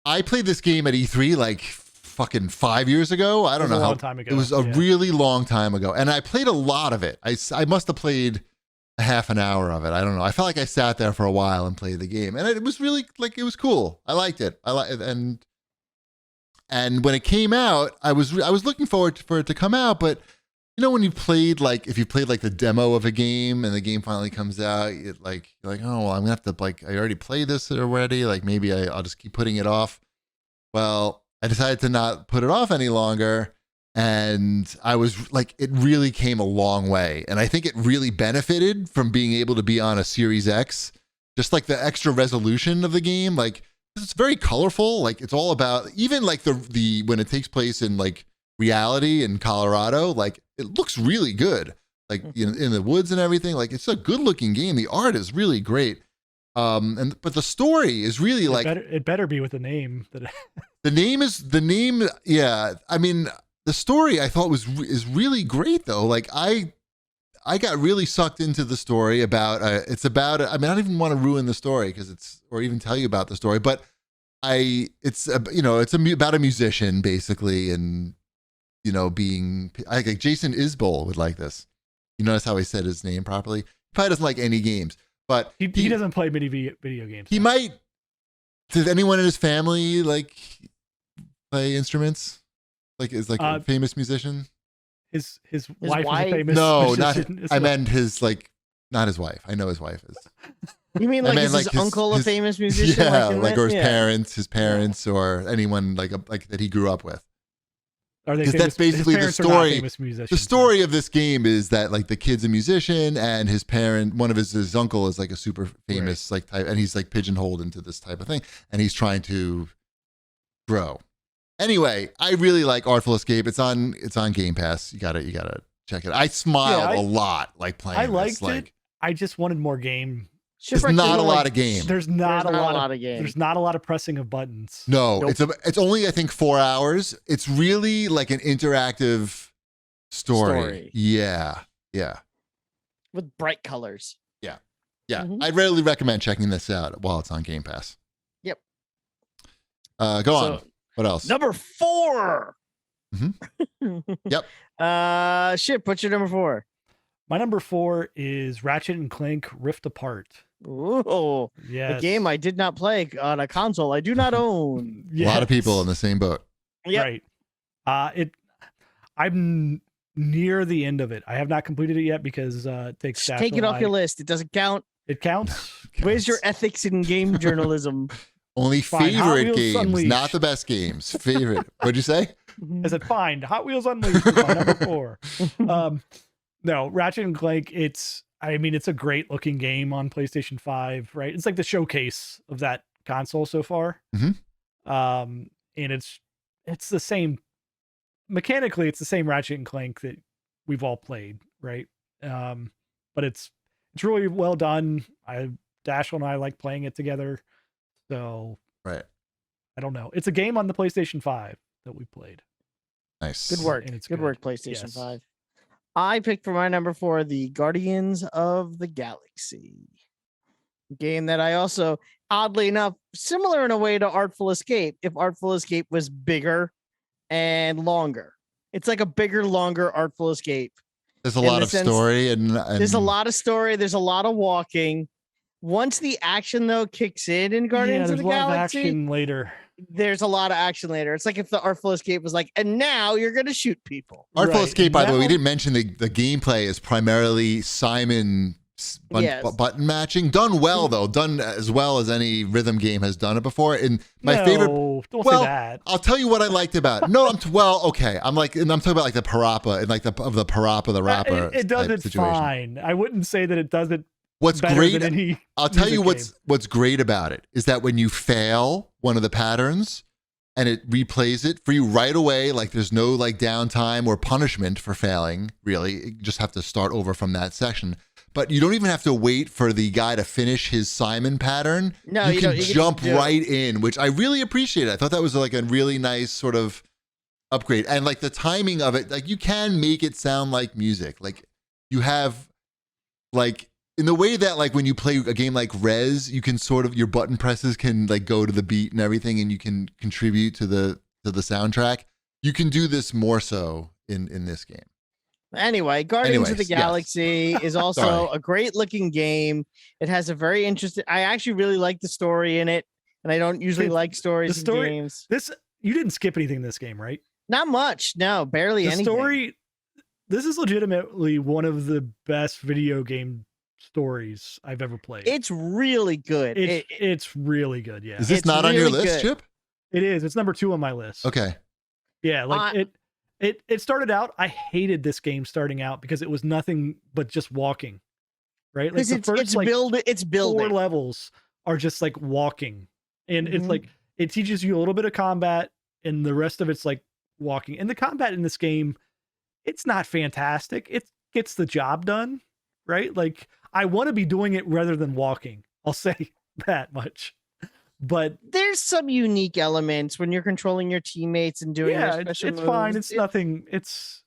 I played this game at E3 fucking 5 years ago. I don't know how time ago. It was a really long time ago. And I played a lot of it. I must have played a half an hour of it. I don't know. I felt like I sat there for a while and played the game. And it was really it was cool. I liked it. And when it came out, I was looking forward for it to come out, but when you played if you played the demo of a game and the game finally comes out, you're like, oh well, I'm gonna have to I already played this already. Maybe I'll just keep putting it off. Well, I decided to not put it off any longer, and I was it really came a long way, and I think it really benefited from being able to be on a Series X. Just the extra resolution of the game, it's very colorful. It's all about even the when it takes place in reality in Colorado, it looks really good. In the woods and everything. It's a good looking game. The art is really great. But the story is really it better be with the name that the name. Yeah. I mean, the story I thought is really great though. I got really sucked into the story about, it's about, I mean, I don't even want to ruin the story or even tell you about the story, but it's about a musician basically. And you know, being like Jason Isbell would like this. You notice how he said his name properly? He probably doesn't like any games, but he doesn't play many video games. He might. Does anyone in his family like play instruments? Like is like a famous musician? His wife is a famous no, musician. I meant his like not his wife. I know his wife is. You mean like his uncle a famous musician? Yeah, like or his parents, or anyone like that he grew up with. Because that's basically the story. The story of this game is that like the kid's a musician, and his parent, one of his uncle, is like a super famous like type, and he's like pigeonholed into this type of thing, and he's trying to grow. Anyway, I really like Artful Escape. It's on Game Pass. You gotta check it. I smiled a lot like playing. I liked this. it. I just wanted more game. There's not a lot of game. There's not a lot of game. There's not a lot of pressing of buttons. No, it's only I think 4 hours. It's really like an interactive story. Yeah. With bright colors. Yeah. I'd really recommend checking this out while it's on Game Pass. Yep. Go on. What else? Number 4. Yep. Ship. What's your number 4? My number 4 is Ratchet and Clank Rift Apart. Ooh, yes. A game I did not play on a console I do not own. Yes. A lot of people in the same boat. Yep. Right. I'm near the end of it. I have not completed it yet because it takes. Take it off your list. It doesn't count. It counts. Where's your ethics in game journalism? Only favorite games, Unleashed. Not the best games. Favorite. What'd you say? I said, fine. Hot Wheels Unleashed is my number 4. No, Ratchet and Clank. It's a great looking game on PlayStation 5, right? It's like the showcase of that console so far. Mm-hmm. And it's the same. Mechanically, it's the same Ratchet and Clank that we've all played, right? But it's really well done. Dashel and I like playing it together. So right. I don't know. It's a game on the PlayStation 5 that we played. Nice. Good work. Good work, PlayStation 5. I picked for my number 4 the Guardians of the Galaxy game that I also, oddly enough, similar in a way to Artful Escape. If Artful Escape was bigger and longer, it's like a bigger, longer Artful Escape. There's a lot of story and there's a lot of story. There's a lot of walking. Once the action though kicks in Guardians of the Galaxy, action later. There's a lot of action later. It's like if the Artful Escape was like, and now you're going to shoot people. Artful Escape, by the way, we didn't mention the gameplay is primarily Simon button matching. Done well, though. Done as well as any rhythm game has done it before. And my favorite. Don't say that. I'll tell you what I liked about it. No, I'm talking about like the Parappa and like the Parappa the Rapper. It does it fine. I wouldn't say that it does it. What's great, I'll tell you what's great about it is that when you fail one of the patterns and it replays it for you right away, like there's no like downtime or punishment for failing, really. You just have to start over from that section. But you don't even have to wait for the guy to finish his Simon pattern. No, you can jump right in, which I really appreciate. I thought that was like a really nice sort of upgrade. And like the timing of it, like you can make it sound like music. Like you have like, in the way that like when you play a game like Rez, you can sort of, your button presses can like go to the beat and everything, and you can contribute to the soundtrack. You can do this more so in this game. Anyway, Guardians of the Galaxy is also a great looking game. It has a very interesting, I actually really like the story in it, and I don't usually like stories in games. You didn't skip anything in this game, right? Not much. No, barely anything. The story, this is legitimately one of the best video game stories I've ever played. It's really good. It's really good. Yeah. Is this not on your list, Chip? It is. It's number 2 on my list. Okay. Yeah. Like it started out. I hated this game starting out because it was nothing but just walking. Right. Like the first it's building. 4 levels are just like walking, and it's like it teaches you a little bit of combat, and the rest of it's like walking. And the combat in this game, it's not fantastic. It gets the job done. Right. Like, I want to be doing it rather than walking. I'll say that much. But there's some unique elements when you're controlling your teammates and doing their special moves. It's fine. It's nothing. It's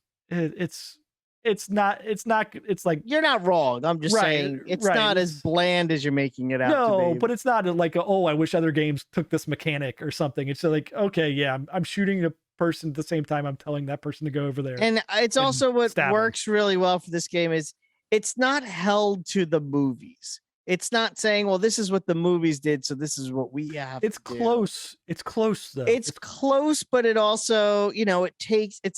like, you're not wrong. I'm just saying it's not as bland as you're making it out to be. No, but it's not like I wish other games took this mechanic or something. It's like, okay, yeah, I'm shooting a person at the same time I'm telling that person to go over there. And it's and also what stab 'em. works really well for this game is it's not held to the movies. It's not saying, well, this is what the movies did, so this is what we have. It's to do. close. It's close though. It's close, but it also, it takes they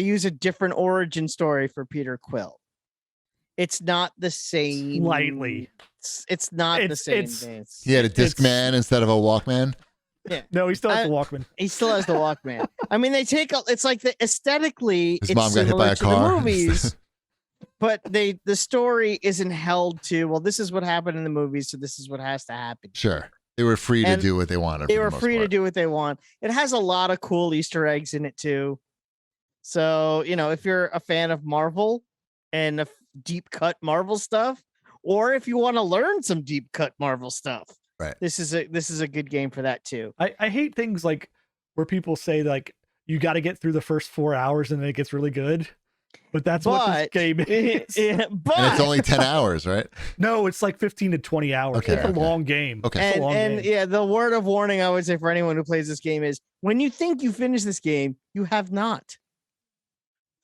use a different origin story for Peter Quill. It's not the same. Slightly. It's not the same. He had a Discman instead of a Walkman. Yeah. No, he still has the Walkman. He still has the Walkman. I mean, it's like aesthetically, His it's mom got hit by a similar car. to the movies, but the story isn't held to, well, this is what happened in the movies, so this is what has to happen. Sure. They were free to do what they wanted. They were free to do what they want. It has a lot of cool Easter eggs in it too. So, if you're a fan of Marvel and a deep cut Marvel stuff, or if you want to learn some deep cut Marvel stuff, right, this is a good game for that too. I hate things like where people say like you got to get through the first 4 hours and then it gets really good. But that's what this game is. But and it's only 10 hours, right? No, it's like 15 to 20 hours. Okay, it's a long game. Okay. It's a long game. Yeah, the word of warning I would say for anyone who plays this game is when you think you finish this game, you have not.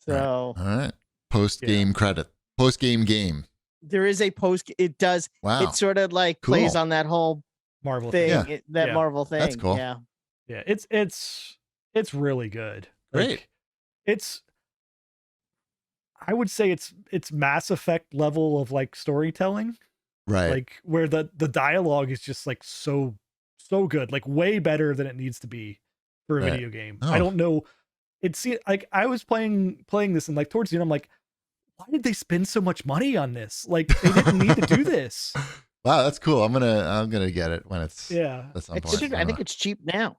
So all right. Post-game credit. Post-game game. There is a post. It does. Wow. It sort of like plays on that whole Marvel thing. thing. Marvel thing. That's cool. Yeah. Yeah. It's really good. Great. I would say it's Mass Effect level of like storytelling. Right. Like where the dialogue is just like so good, like way better than it needs to be for a video game. Oh. I don't know. It's like I was playing this and like towards the end, I'm like, why did they spend so much money on this? Like they didn't need to do this. Wow, that's cool. I'm gonna get it when it's at some point. I think it's cheap now.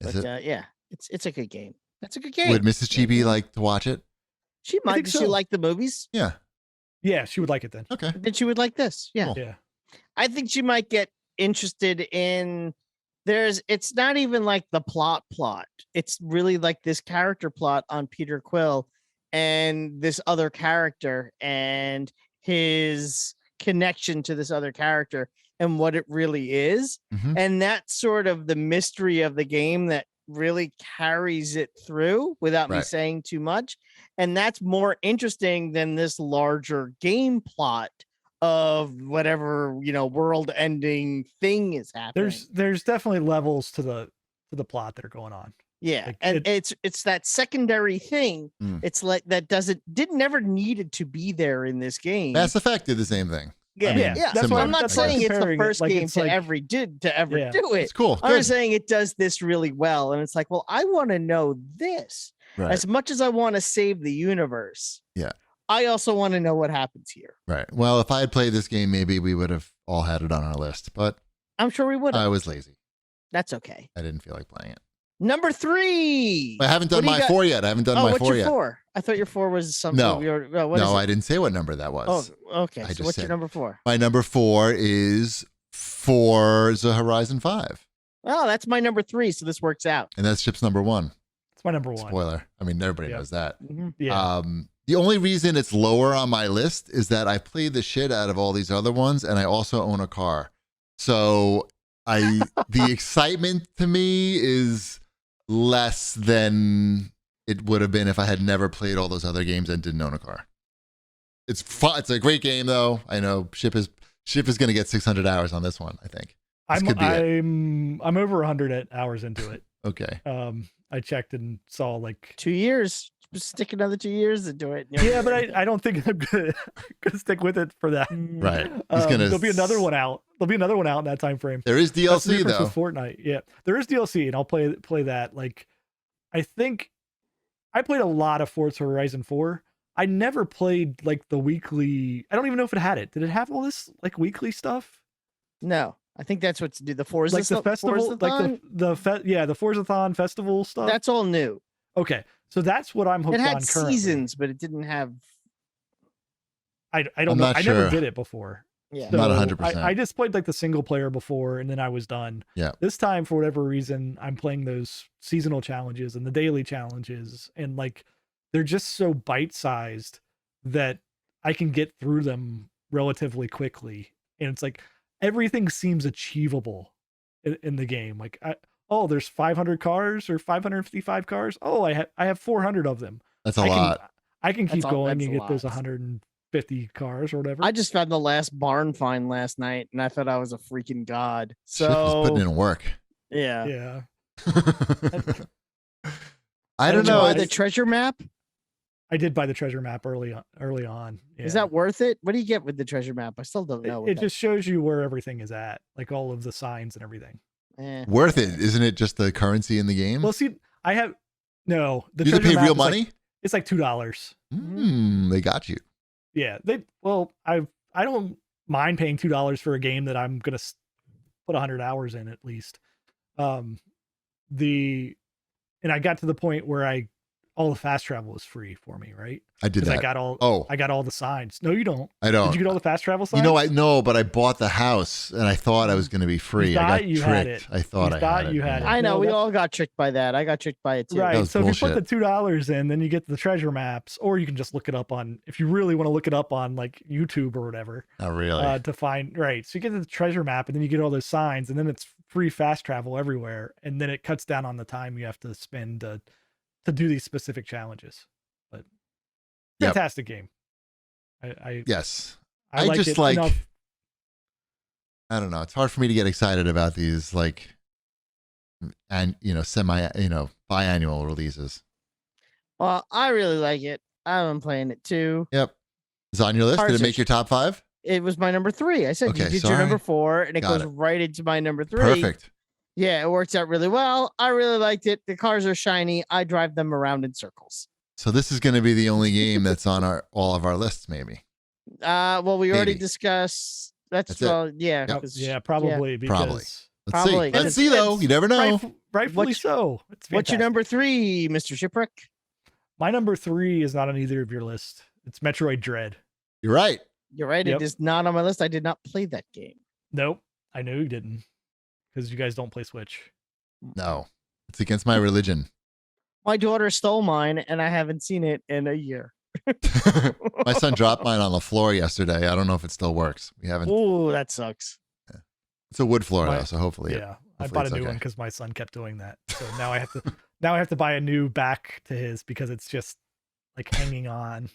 Is but it? Yeah, it's a good game. That's a good game. Would Mrs. Chibi like to watch it? She might. Does she like the movies? Yeah. Yeah, she would like it then. Okay. Then she would like this. Yeah. Cool. Yeah. I think she might get interested in it's not even like the plot. It's really like this character plot on Peter Quill and this other character and his connection to this other character and what it really is. Mm-hmm. And that's sort of the mystery of the game that really carries it through without me saying too much. And that's more interesting than this larger game plot of whatever, world ending thing is happening. There's definitely levels to the plot that are going on. Yeah. Like, and it's that secondary thing. It's like that never needed to be there in this game. Mass Effect did the same thing. Yeah, I mean, that's why I'm not saying it's the first game to ever do it. It's cool. I'm just saying it does this really well. And it's like, well, I want to know this as much as I want to save the universe. Yeah. I also want to know what happens here. Right. Well, if I had played this game, maybe we would have all had it on our list, but I'm sure we would have. I was lazy. That's okay. I didn't feel like playing it. Number 3. I haven't done my 4 yet. I haven't done my 4 what's your yet. 4? I thought your 4 was something. No, I didn't say what number that was. Oh, okay. So what's your number 4? My number 4 is Forza Horizon 5. Oh, that's my number 3. So this works out. And that's Chip's number 1. It's my number 1. Spoiler. I mean, everybody knows that. Mm-hmm. Yeah. The only reason it's lower on my list is that I played the shit out of all these other ones, and I also own a car. So the excitement to me is less than it would have been if I had never played all those other games and didn't own a car. It's fun. It's a great game, though. I know Ship is going to get 600 hours on this one. I think I'm over 100 hours into it. Okay. I checked and saw like 2 years. Just stick another 2 years into it. Yeah, but I don't think I'm gonna stick with it for that. Right. There'll be another one out. There'll be another one out in that time frame. There is DLC though. With Fortnite. Yeah, there is DLC, and I'll play that. Like, I think I played a lot of Forza Horizon 4. I never played like the weekly. I don't even know if it had it. Did it have all this like weekly stuff? No. I think that's what to do. The Forza, like the festival, like the Forzathon festival stuff. That's all new. Okay, so that's what I'm hooked on currently. It had seasons, but it didn't have. I don't know. I never did it before. Yeah, so not 100%. I just played like the single player before, and then I was done. Yeah. This time, for whatever reason, I'm playing those seasonal challenges and the daily challenges, and like they're just so bite sized that I can get through them relatively quickly, and it's like everything seems achievable in the game. Like oh, there's 500 cars or 555 cars. Oh, I have 400 of them. That's a lot. I can keep going and a get those lot. 150 cars or whatever. I just found the last barn find last night, and I thought I was a freaking god. Shit is putting in work. Yeah. Yeah. I don't Did you know. buy the treasure map? I did buy the treasure map early on. Yeah. Is that worth it? What do you get with the treasure map? I still don't know. It just shows you where everything is at, like all of the signs and everything. Worth it, isn't it? Just the currency in the game. Well, see, I have no. The you have to treasure pay map real is money. It's like $2. They got you. Yeah, I don't mind paying $2 for a game that I'm gonna put 100 hours in at least. And I got to the point where all the fast travel was free for me, right? I did that. I got all the signs. No, you don't. I don't. Did you get all the fast travel signs? You know, I know, but I bought the house and I thought I was going to be free. You I got you tricked. had it. I thought you I thought had you it. had it. I know, No, we all got tricked by that. I got tricked by it too. Right. So bullshit. if you put the $2 in, then you get the treasure maps, or you can just look it up if you really want to look it up on like YouTube or whatever. Not really. To find, right. So you get the treasure map and then you get all those signs, and then it's free fast travel everywhere. And then it cuts down on the time you have to spend to do these specific challenges. But fantastic game. Yes. I I like just it like, enough. I don't know. It's hard for me to get excited about these biannual releases. Well, I really like it. I've been playing it too. Yep. Is it on your list? Did it make your top 5? It was my number 3. I said Okay, you did sorry. your number 4, and it Got goes it. right into my number 3. Perfect. Yeah, it works out really well. I really liked it. The cars are shiny. I drive them around in circles. So this is going to be the only game that's on all of our lists, maybe. Well, we already Maybe. discussed. That's well, yeah, Yep. 'cause- Yeah, probably because Probably. Let's Probably. see. Let's see, though. It's You never know. rightfully What's- so. It's What's your fantastic. number 3, Mr. Shipwreck? My number 3 is not on either of your lists. It's Metroid Dread. You're right. You're right. Yep. It is not on my list. I did not play that game. Nope, I knew you didn't, because you guys don't play Switch. No. It's against my religion. My daughter stole mine, and I haven't seen it in a year. My son dropped mine on the floor yesterday. I don't know if it still works. We haven't. Oh, that sucks. It's a wood floor, My- though, so hopefully. Yeah, I hopefully bought a it's new okay. one because my son kept doing that. So now I have to buy a new back to his because it's just like hanging on,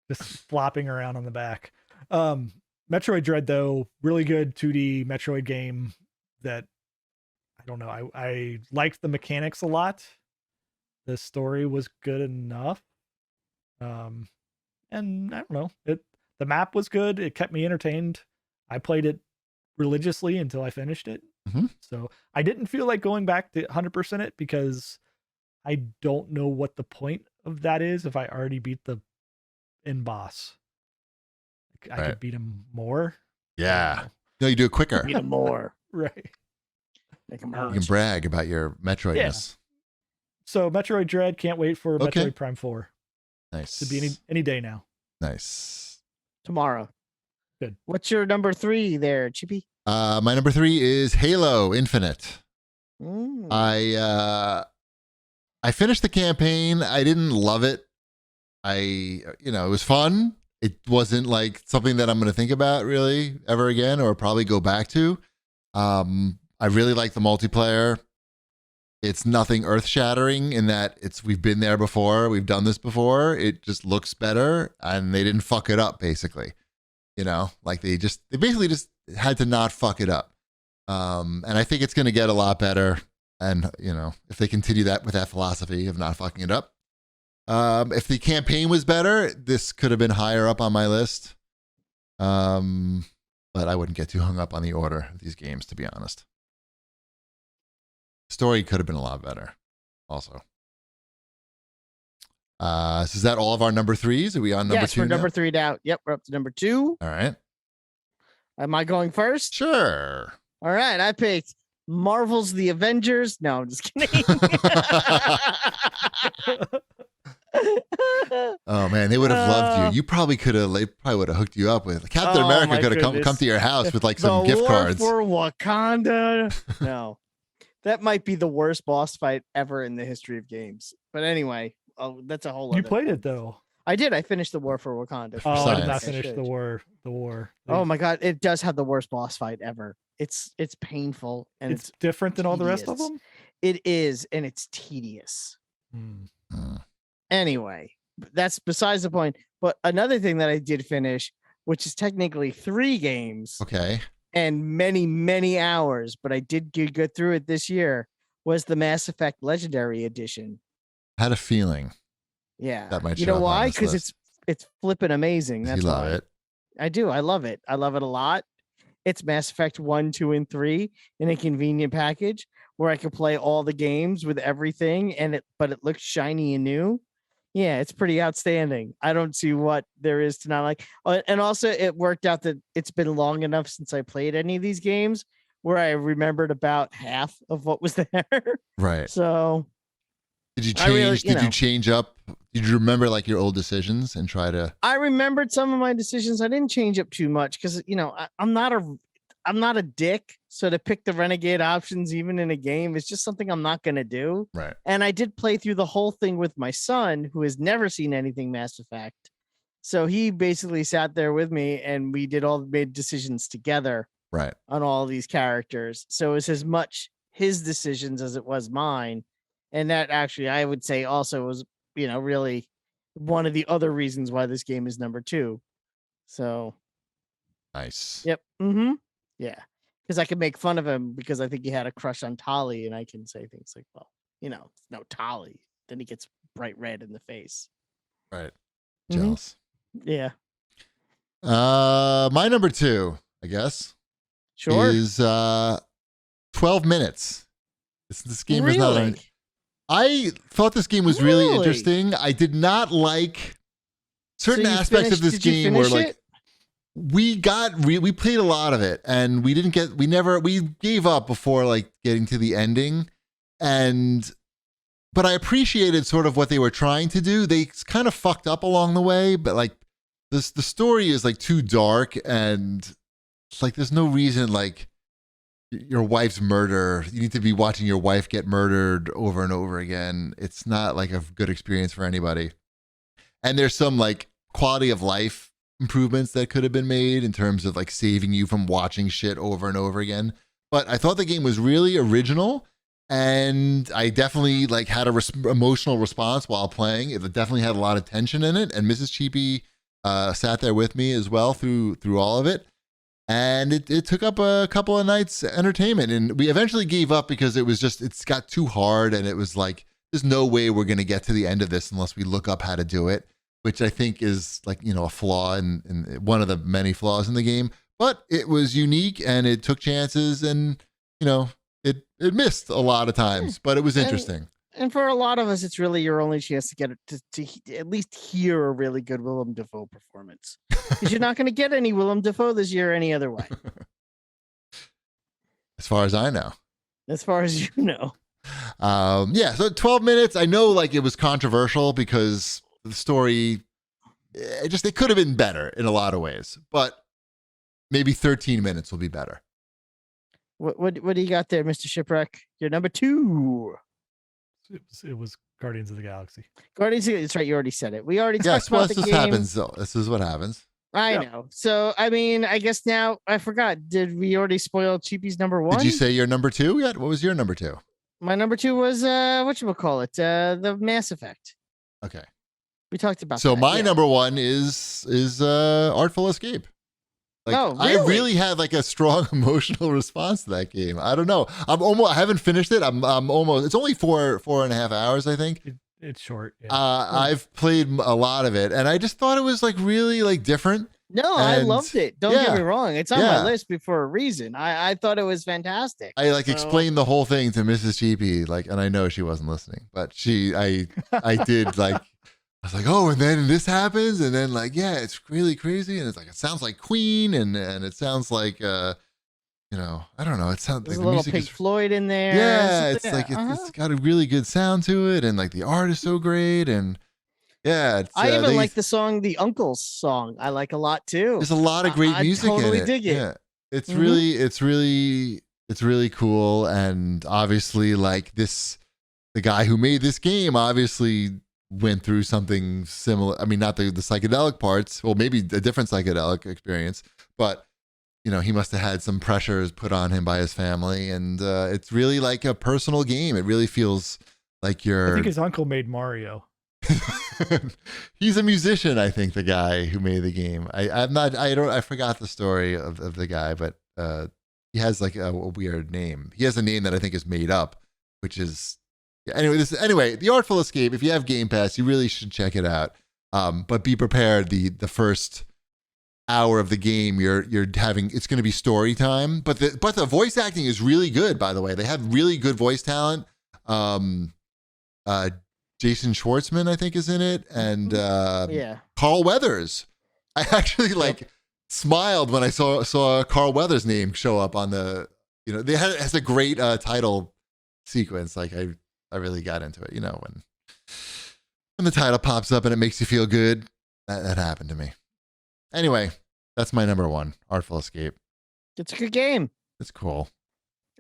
just flopping around on the back. Metroid Dread, though, really good 2D Metroid game that I don't know. I liked the mechanics a lot. The story was good enough. And I don't know. The map was good. It kept me entertained. I played it religiously until I finished it. Mhm. So I didn't feel like going back to 100% it because I don't know what the point of that is if I already beat the end boss. I Right. could beat him more. Yeah. No, you do it quicker. Need more. Right. Make 'em You You hurt. can brag about your Metroidness. So Metroid Dread, can't wait for Okay. Metroid Prime 4 Nice. to be any day now. Nice. Tomorrow. Good. What's your number 3 there, Chippy? My number 3 is Halo Infinite. Mm. I finished the campaign. I didn't love it. It was fun. It wasn't like something that I'm going to think about really ever again or probably go back to. I really like the multiplayer. It's nothing earth-shattering in that we've been there before. We've done this before. It just looks better and they didn't fuck it up basically. Like they basically just had to not fuck it up. And I think it's going to get a lot better. And, if they continue that with that philosophy of not fucking it up. If the campaign was better, this could have been higher up on my list. But I wouldn't get too hung up on the order of these games, to be honest. Story could have been a lot better also. So is that all of our number 3s? Are we on number 2 Yes, we're now? number 3 down. Yep, we're up to number 2. All right. Am I going first? Sure. All right, I picked Marvel's The Avengers. No, I'm just kidding. Oh man, they would have loved you. You probably could have. They probably would have hooked you up with Captain Oh, America. my Could have come goodness. to your house with like some The gift War cards. for Wakanda. No, that might be the worst boss fight ever in the history of games. But anyway, that's a whole. You other played thing. it though. I did. I finished the War for Wakanda. Oh, I did science. not finish should. the war. The war. Oh my god, it does have the worst boss fight ever. It's painful and it's different than all the rest of tedious. them. It is, and it's tedious. Anyway, that's besides the point. But another thing that I did finish, which is technically 3 games, Okay. and many hours, but I did get through it this year, was the Mass Effect Legendary Edition. Had a feeling. Yeah. That might you show know up on why? this Because list. it's flipping amazing. That's You love why. it. I do. I love it. I love it a lot. It's Mass Effect 1, 2, and 3 in a convenient package where I could play all the games with everything, but it looks shiny and new. Yeah, it's pretty outstanding. I don't see what there is to not like. And also, it worked out that it's been long enough since I played any of these games where I remembered about half of what was there. Right. So, Did you change? really, did you change up? Did you remember like your old decisions and try to? I remembered some of my decisions. I didn't change up too much because I'm not a dick. So to pick the renegade options even in a game is just something I'm not gonna do. Right. And I did play through the whole thing with my son, who has never seen anything Mass Effect. So he basically sat there with me, and we made decisions together. Right. On all these characters. So it was as much his decisions as it was mine, and that actually I would say also was really one of the other reasons why this game is number 2. So nice. Yep. Yeah, because I could make fun of him because I think he had a crush on Tali, and I can say things like, well, no Tali. Then he gets bright red in the face. Right. Jealous. Yeah. My number 2, I guess. Sure. Is 12 minutes. This game is not. I thought this game was really interesting. I did not like certain aspects of this game where like we played a lot of it and we gave up before like getting to the ending, but I appreciated sort of what they were trying to do. They kind of fucked up along the way, but like the story is like too dark, and it's like there's no reason like your wife's murder. You need to be watching your wife get murdered over and over again. It's not like a good experience for anybody. And there's some like quality of life improvements that could have been made in terms of like saving you from watching shit over and over again. But I thought the game was really original, and I definitely like had a emotional response while playing. It definitely had a lot of tension in it, and Mrs. Cheapy sat there with me as well through all of it. And it took up a couple of nights entertainment, and we eventually gave up because it's got too hard, and it was like, there's no way we're going to get to the end of this unless we look up how to do it, which I think is like, a flaw in one of the many flaws in the game. But it was unique, and it took chances, and it missed a lot of times, but it was interesting. And for a lot of us, it's really your only chance to get to at least hear a really good Willem Dafoe performance, because you're not going to get any Willem Dafoe this year any other way. As far as I know. As far as you know. Yeah, so 12 minutes. I know like it was controversial because the story, it could have been better in a lot of ways, but maybe 13 minutes will be better. What do you got there, Mr. Shipwreck? You're number 2. It was Guardians of the Galaxy. That's right. You already said it. We already talked about the game. This happens, though. This is what happens. I know. So, I mean, I guess now I forgot. Did we already spoil Cheapy's number 1? Did you say your number 2 yet? What was your number 2? My number 2 was whatchamacallit? The Mass Effect. Okay. We talked about so that. My number 1 is Artful Escape. Like, really? I really had like a strong emotional response to that game. I don't know. I haven't finished it. I'm almost. It's only 4.5 hours, I think. It's short. Yeah. I've played a lot of it, and I just thought it was like really like different. No, I loved it. Don't get me wrong. It's on my list for a reason. I thought it was fantastic. I explained the whole thing to Mrs. Cheapy, and I know she wasn't listening, but I did like. I was like, oh, and then this happens, and then like, yeah, it's really crazy, and it's like it sounds like Queen, and it sounds like, I don't know, it sounds like the a little music Pink Floyd in there. Yeah, it's like it's got a really good sound to it, and like the art is so great, and yeah, I even like the song, the Uncle's song. I like a lot too. There's a lot of great music. I totally dig it. Yeah, it's really cool, and obviously, like the guy who made this game obviously went through something similar. I mean, not the psychedelic parts, well, maybe a different psychedelic experience, but he must have had some pressures put on him by his family, and it's really like a personal game. It really feels like I think his uncle made Mario. He's a musician, I think, the guy who made the game. I forgot the story of the guy, but he has like a weird name. He has a name that I think is made up, which is anyway, The Artful Escape. If you have Game Pass, you really should check it out. But be prepared. The first hour of the game, you're having, it's going to be story time. But the voice acting is really good. By the way, they have really good voice talent. Jason Schwartzman, I think, is in it, and Carl Weathers. I actually smiled when I saw Carl Weathers' name show up on the. It has a great title sequence. Like I really got into it. When the title pops up and it makes you feel good. That happened to me. Anyway, that's my number one, Artful Escape. It's a good game. It's cool.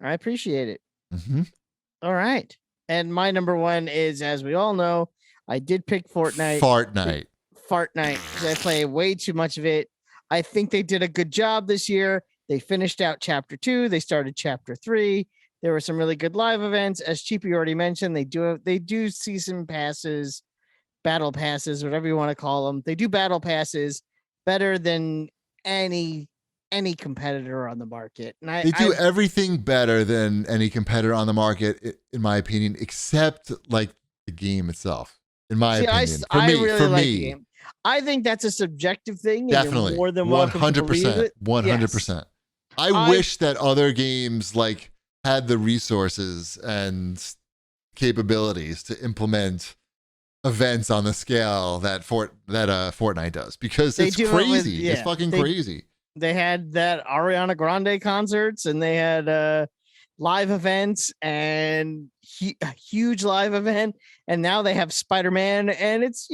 I appreciate it. Mm-hmm. All right. And my number one is, as we all know, I did pick Fortnite. Fortnite. Because I play way too much of it. I think they did a good job this year. They finished out Chapter 2. They started Chapter 3. There were some really good live events. As Cheapy already mentioned, they do season passes, battle passes, whatever you want to call them. They do battle passes better than any competitor on the market. And they do everything better than any competitor on the market, in my opinion, except like the game itself. In my opinion, for me, I think that's a subjective thing. Definitely, more than 100%. 100%. I wish that other games had the resources and capabilities to implement events on the scale that Fortnite does, because it's crazy. It's fucking crazy. They had that Ariana Grande concerts, and they had live events and a huge live event, and now they have Spider-Man, and it's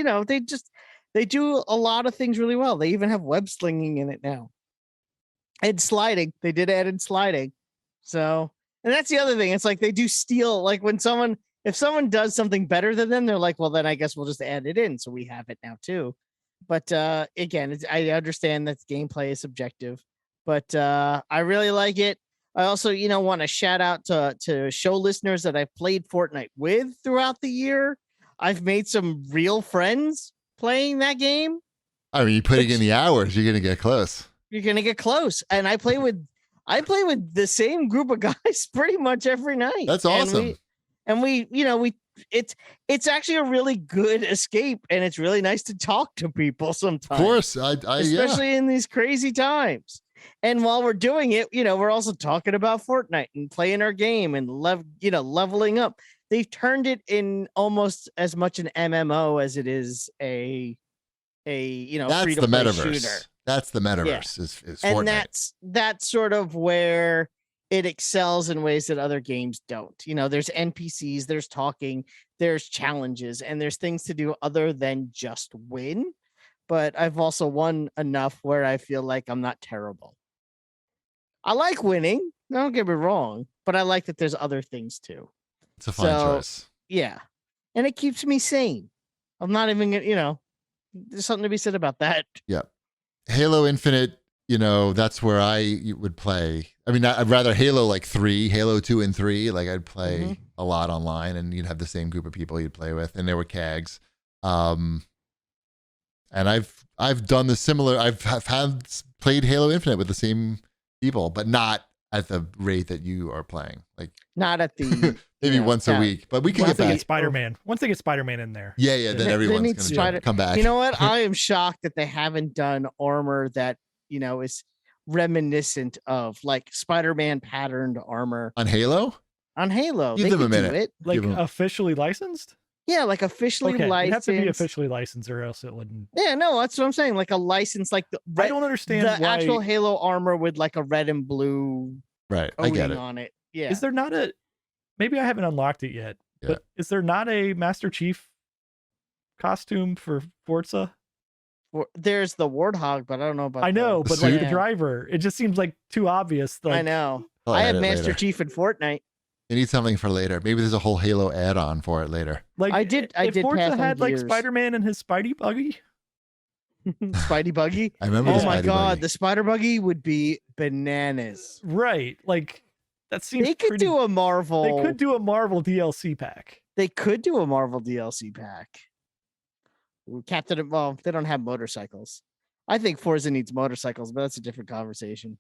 they do a lot of things really well. They even have web slinging in it now, and sliding. They did add in sliding, so. And that's the other thing. It's like they do steal, if someone does something better than them, they're like, well, then I guess we'll just add it in. So we have it now too. But again, I understand that gameplay is subjective, but I really like it. I also, want to shout out to show listeners that I've played Fortnite with throughout the year. I've made some real friends playing that game. I mean, you're putting in the hours, you're going to get close. You're going to get close. And I play with the same group of guys pretty much every night. That's awesome. And we it's actually a really good escape, and it's really nice to talk to people sometimes. Of course, especially in these crazy times. And while we're doing it, we're also talking about Fortnite and playing our game and leveling up. They've turned it in almost as much an MMO as it is a that's free to the play metaverse. Shooter. That's the metaverse. Is and Fortnite. that's sort of where it excels in ways that other games don't. There's NPCs, there's talking, there's challenges, and there's things to do other than just win. But I've also won enough where I feel like I'm not terrible. I like winning, don't get me wrong, but I like that there's other things too. It's a fun choice. Yeah. And it keeps me sane. I'm not even there's something to be said about that. Yeah. Halo Infinite, that's where I would play. I mean, I'd rather Halo 3, Halo 2 and 3. I'd play a lot online, and you'd have the same group of people you'd play with, and there were CAGs. And I've done the similar. I've played Halo Infinite with the same people, but not at the rate that you are playing. Not at the maybe once a week, but we can get back. Spider-Man. Once they get Spider-Man in there, then everyone's going to come back. You know what? I am shocked that they haven't done armor that is reminiscent of Spider-Man patterned armor on Halo. Give them a minute. Officially licensed. Yeah, officially licensed. It'd have to be officially licensed, or else it wouldn't. Yeah, no, that's what I'm saying. A license, I don't understand the actual Halo armor with a red and blue. Right, I get it. On it. Yeah. Is there not a? Maybe I haven't unlocked it yet. Yeah. But is there not a Master Chief costume for Forza? There's the Warthog, but I don't know about. I know, but the driver, it just seems too obvious. I know. I have Master Chief in Fortnite. You need something for later. Maybe there's a whole Halo add-on for it later. I did. Forza had Gears. Spider-Man and his Spidey buggy. Spidey Buggy. I remember. Oh the my Spidey god, Buggy. the Spider Buggy would be bananas. Right. Like that seems They could pretty. do a Marvel. They could do a Marvel DLC pack. They could do a Marvel DLC pack. Captain. Well, they don't have motorcycles. I think Forza needs motorcycles, but that's a different conversation.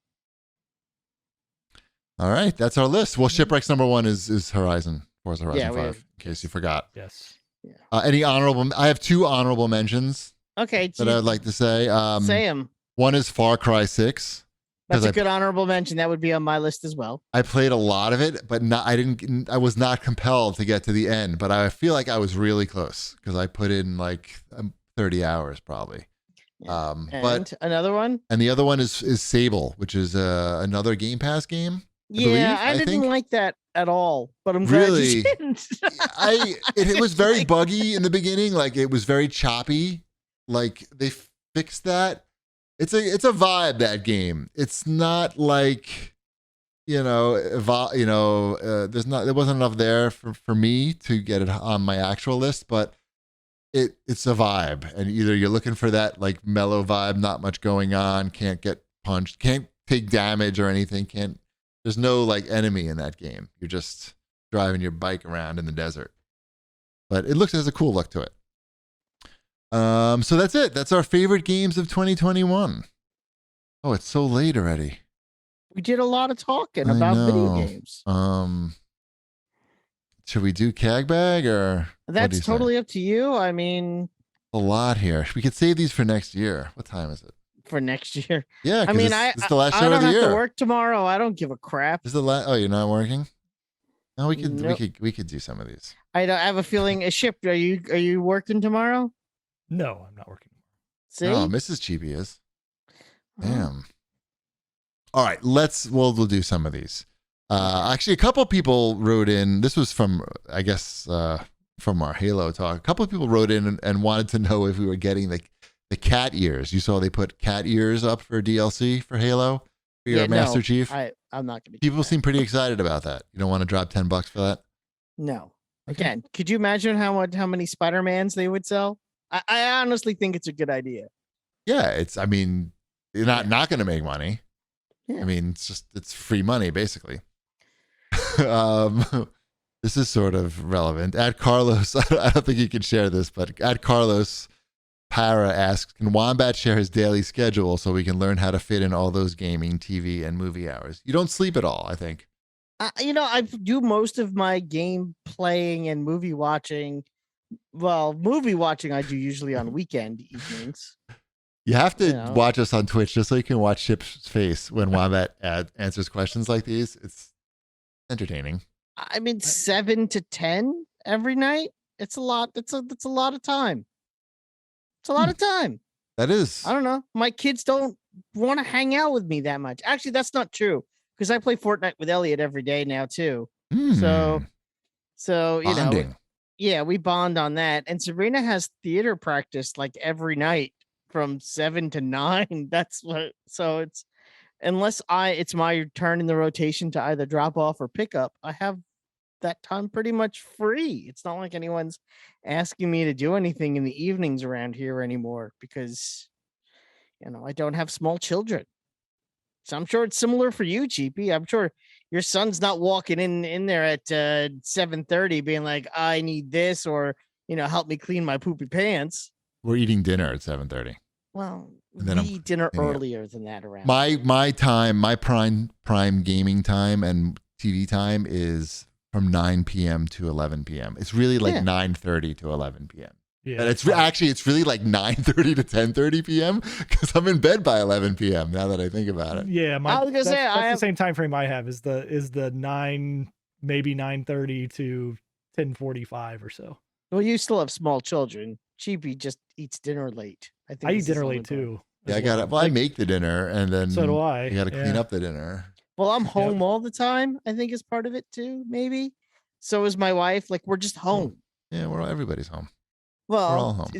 All right, that's our list. Well, Shipwreck's number one is Horizon, Forza Horizon 5, have, in case you forgot. Yes. Yeah. Any honorable? I have 2 honorable mentions Okay. that I would like to say. Say them. One is Far Cry 6. That's a good honorable mention. That would be on my list as well. I played a lot of it, but I was not compelled to get to the end, but I feel like I was really close because I put in like 30 hours probably. Yeah. But another one? And the other one is Sable, which is another Game Pass game. I didn't like that at all, but I'm glad you didn't. It was very buggy in the beginning. Like it was very choppy. Like they fixed that. It's a vibe, that game. It's not like, there wasn't enough there for me to get it on my actual list, but it's a vibe. And either you're looking for that like mellow vibe, not much going on, can't get punched, can't take damage or anything, there's no like enemy in that game. You're just driving your bike around in the desert. But it has a cool look to it. So that's it. That's our favorite games of 2021. Oh, it's so late already. We did a lot of talking about video games. Should we do CAGbag or? That's totally up to you. I mean, a lot here. We could save these for next year. What time is it? For next year. Yeah, I mean, it's the last I show don't of the have year. to work tomorrow. I don't give a crap. This is the last. Oh, you're not working? No, we could. Nope. We could do some of these. I have a feeling. Are you working tomorrow? No, I'm not working. See? Oh, Mrs. Cheapy is. Damn. All right, we'll do some of these. Actually, a couple people wrote in. This was from, I guess, from our Halo talk. A couple of people wrote in and wanted to know if we were getting the cat ears. You saw they put cat ears up for DLC for Halo for your Master Chief. I'm not going to. People seem pretty excited about that. You don't want to drop $10 for that? No. Again, could you imagine how many Spider-Mans they would sell? I honestly think it's a good idea. Yeah, I mean, you're not going to make money. Yeah. I mean, it's free money, basically. This is sort of relevant. At Carlos, I don't think you can share this, but at Carlos Para asks, can Wombat share his daily schedule so we can learn how to fit in all those gaming, TV, and movie hours? You don't sleep at all, I think. I do most of my game playing and movie watching. Well, movie watching I do usually on weekend evenings. You have to watch us on Twitch just so you can watch Chip's face when Wombat answers questions like these. It's entertaining. I mean, 7 to 10 every night. It's a lot. It's a lot of time. It's a lot of time. That is. I don't know. My kids don't want to hang out with me that much. Actually, that's not true because I play Fortnite with Elliot every day now too. So Bonding. we bond on that. And Sabrina has theater practice like every night from 7 to 9. That's what. So it's it's my turn in the rotation to either drop off or pick up, I have that time pretty much free. It's not like anyone's asking me to do anything in the evenings around here anymore because, I don't have small children. So I'm sure it's similar for you, Cheapy. I'm sure your son's not walking in there at 7:30 being like, I need this or, help me clean my poopy pants. We're eating dinner at 7:30. Well, we eat dinner earlier than that around. My time, my prime gaming time and TV time is from 9 p.m. to 11 p.m. It's really like 9:30 to 11 p.m. Yeah, and it's really like 9:30 to 10:30 p.m. because I'm in bed by 11 p.m. Now that I think about it. Yeah, that's the same time frame I have is the 9 maybe 9:30 to 10:45 or so. Well, you still have small children. Cheapy just eats dinner late. I eat dinner late too. Yeah, I make the dinner and then so do I. You got to clean up the dinner. Well, I'm home all the time. I think is part of it too. Maybe. So is my wife. Like we're just home. Yeah, everybody's home. Well, we're all home.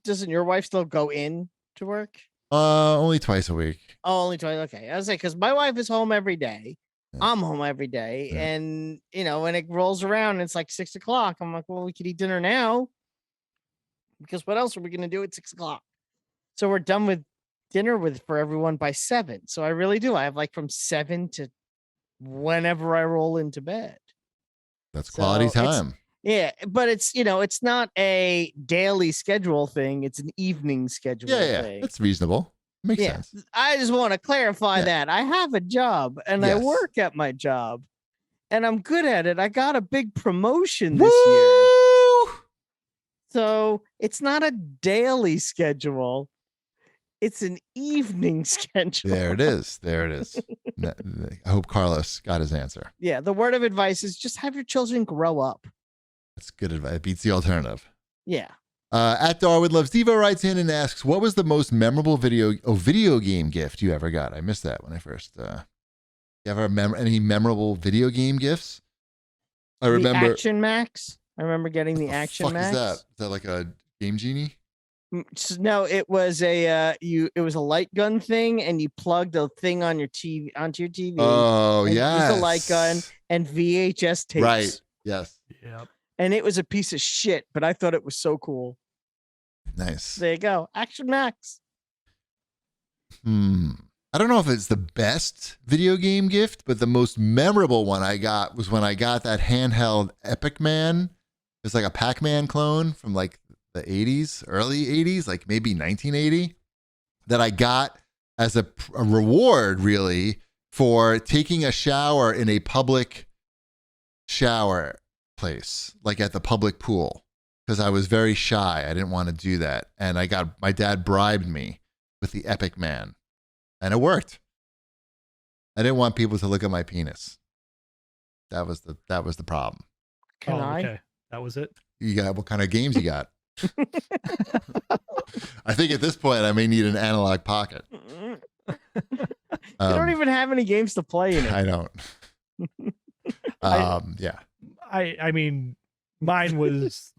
Doesn't your wife still go in to work? Only twice a week. Oh, only twice. Okay, I was like, because my wife is home every day. Yeah. I'm home every day, and when it rolls around, it's like 6 o'clock. I'm like, well, we could eat dinner now, because what else are we gonna do at 6 o'clock? So we're done with dinner for everyone by 7. So I really do. I have like from 7 to whenever I roll into bed. That's quality time. Yeah, but it's not a daily schedule thing. It's an evening schedule thing. That's reasonable. Makes sense. I just want to clarify that I have a job and I work at my job and I'm good at it. I got a big promotion this year. So it's not a daily schedule. It's an evening schedule. There it is. I hope Carlos got his answer. Yeah. The word of advice is just have your children grow up. That's good advice. It beats the alternative. Yeah. At Darwood Loves Devo writes in and asks, what was the most memorable video game gift you ever got? I missed that when I first. You ever remember any memorable video game gifts? I remember Action Max. I remember getting the Action Max. What is that like a Game Genie? No, it was it was a light gun thing, and you plugged a thing on your TV onto your TV. Oh yeah, a light gun and VHS tapes. Right. Yes. Yep. And it was a piece of shit, but I thought it was so cool. Nice. There you go. Action Max. I don't know if it's the best video game gift, but the most memorable one I got was when I got that handheld Epic Man. It's like a Pac-Man clone from like the 80s, early 80s, like maybe 1980, that I got as a reward, really, for taking a shower in a public shower place, like at the public pool, because I was very shy. I didn't want to do that. And my dad bribed me with the Epic Man, and it worked. I didn't want people to look at my penis. That was the problem. Can I? Okay. That was it. You got what kind of games you got? I think at this point I may need an analog pocket. You don't even have any games to play in it. I don't. Yeah. I mean, mine was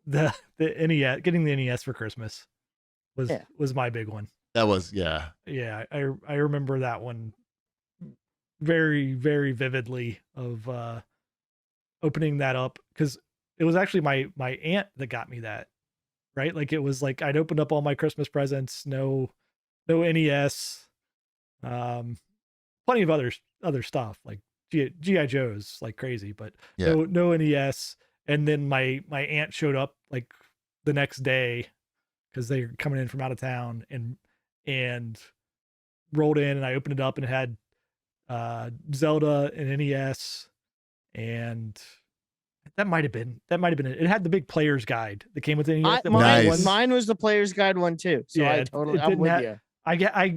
the NES. Getting the NES for Christmas was my big one. That was yeah. I remember that one very, very vividly of opening that up, because it was actually my aunt that got me that, right? Like it was like I'd opened up all my Christmas presents, no NES, plenty of other stuff like G.I. Joes like crazy, but no NES. And then my aunt showed up like the next day because they're coming in from out of town and rolled in, and I opened it up and it had Zelda and NES, and that might have been it. It had the big player's guide that came with the NES. Mine was the player's guide one too. So yeah, I'm with you.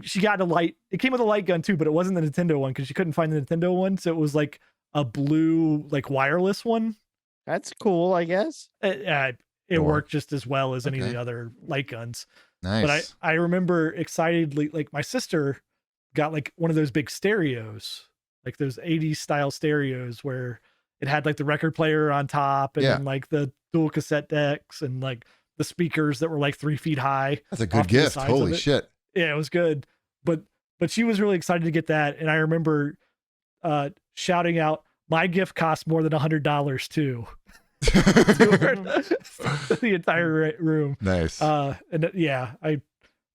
She got a light. It came with a light gun too, but it wasn't the Nintendo one because she couldn't find the Nintendo one. So it was like a blue, like wireless one. That's cool, I guess. It worked just as well as any of the other light guns. Nice. But I remember excitedly, like my sister got like one of those big stereos, like those 80s style stereos where it had like the record player on top and then like the dual cassette decks and like the speakers that were like 3 feet high. That's a good gift. Holy shit. Yeah, it was good. But she was really excited to get that. And I remember shouting out, my gift cost more than $100 too. The entire room. Nice. And yeah, I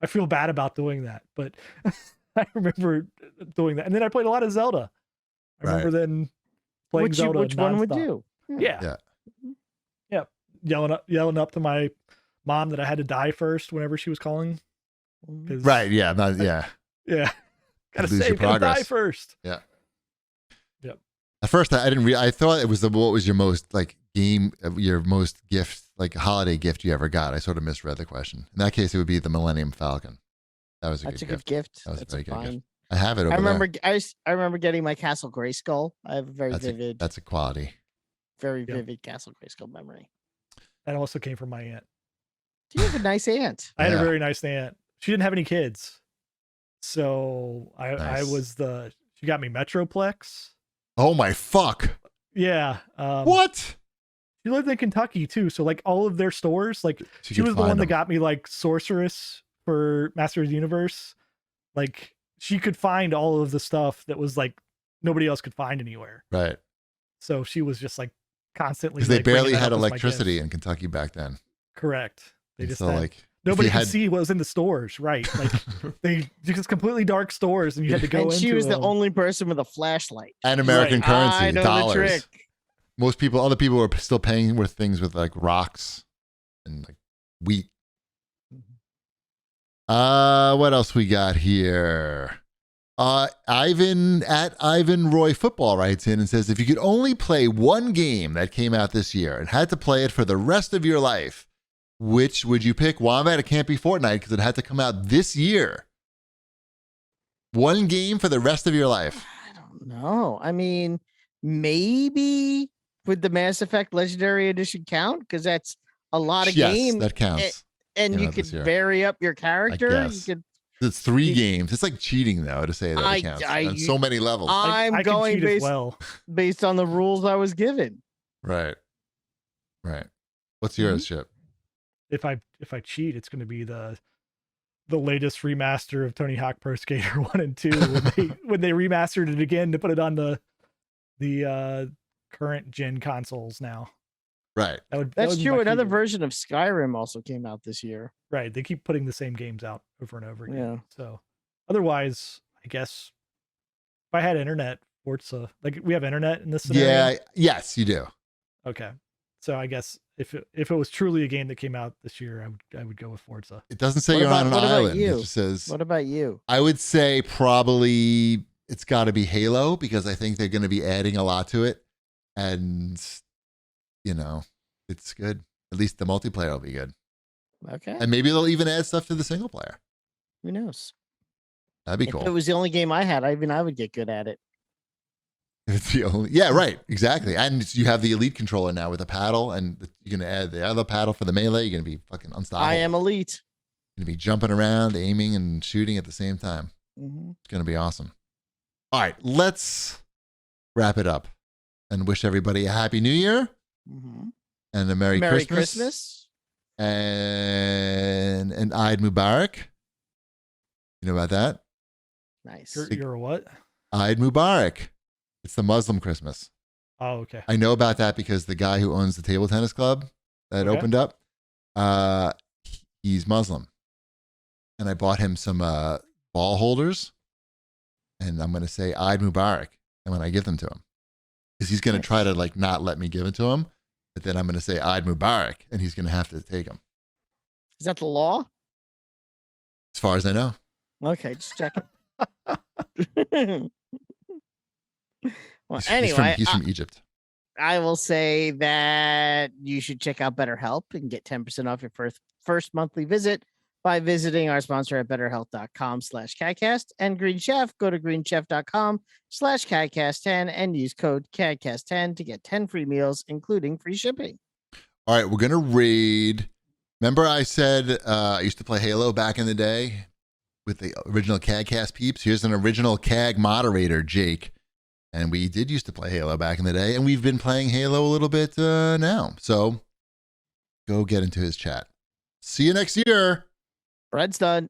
feel bad about doing that, but I remember doing that. And then I played a lot of Zelda. I remember then playing Zelda. Which one would you? Yeah. Yelling up to my mom that I had to die first whenever she was calling. Right. Yeah. Yeah. Gotta die first. Yeah. Yep. At first, I didn't. I thought it was what was your most like your most gift, like holiday gift you ever got. I sort of misread the question. In that case, it would be the Millennium Falcon. That was That's a good gift. That was That's a very good gift. I have it. I remember getting my Castle Grayskull. I have a very vivid. That's a quality. Very vivid Castle Grayskull memory. That also came from my aunt. You have a nice aunt. I had a very nice aunt. She didn't have any kids, so I was she got me Metroplex. Oh my fuck. Yeah. What? She lived in Kentucky too, so like all of their stores, like she was the one that got me like Sorceress for Master of the Universe. Like she could find all of the stuff that was like nobody else could find anywhere. Right. So she was just like constantly because they barely had electricity in Kentucky back then. Correct. They just had nobody could see what was in the stores, right? Like they just completely dark stores, and you had to go and into. She was the only person with a flashlight and American currency, I know dollars. The trick. Most people, other people were still paying with things with like rocks and like wheat. What else we got here? Ivan Roy Football writes in and says, if you could only play one game that came out this year and had to play it for the rest of your life, which would you pick? Wombat, it can't be Fortnite because it had to come out this year. One game for the rest of your life. I don't know. I mean, maybe would the Mass Effect Legendary Edition count? Because that's a lot of games. That counts. And you could vary up your character. It's 3 games. It's like cheating, though, to say that it counts. On so many levels. I'm going based on the rules I was given. Right. What's yours, Chip? If I cheat, it's going to be the latest remaster of Tony Hawk Pro Skater 1 and 2 when they remastered it again to put it on the current gen consoles now. Right. That's true. Another version of Skyrim also came out this year. Right. They keep putting the same games out over and over again. Yeah. So otherwise, I guess if I had internet, Forza, like we have internet in this scenario. Yeah. Yes, you do. Okay. So I guess if it was truly a game that came out this year, I would go with Forza. It doesn't say you're on an island. It just says. What about you? I would say probably it's got to be Halo because I think they're going to be adding a lot to it, and it's good. At least the multiplayer will be good. Okay. And maybe they'll even add stuff to the single player. Who knows? That'd be cool. If it was the only game I had, I would get good at it. It's the only, yeah, right, exactly. And you have the Elite controller now with a paddle, and you're gonna add the other paddle for the melee. You're gonna be fucking unstoppable. I am Elite. You're gonna be jumping around, aiming and shooting at the same time. Mm-hmm. It's gonna be awesome. All right, let's wrap it up and wish everybody a happy New Year and a Merry Christmas and Eid Mubarak. You know about that? Nice. You're a what? Eid Mubarak. It's the Muslim Christmas. Oh, okay. I know about that because the guy who owns the table tennis club that opened up, he's Muslim. And I bought him some ball holders. And I'm going to say Eid Mubarak. And when I give them to him, because he's going to try to not let me give it to him. But then I'm going to say Eid Mubarak and he's going to have to take them. Is that the law? As far as I know. Okay, just checking. Well, he's from Egypt. I will say that you should check out BetterHelp and get 10% off your first monthly visit by visiting our sponsor at betterhelp.com/CAGcast and Green Chef. Go to greenchef.com/CAGcast10 and use code CAGcast10 to get 10 free meals, including free shipping. All right, we're going to raid. Remember I said I used to play Halo back in the day with the original CAGcast peeps? Here's an original CAG moderator, Jake. And we did used to play Halo back in the day, and we've been playing Halo a little bit now. So go get into his chat. See you next year. Bread's done.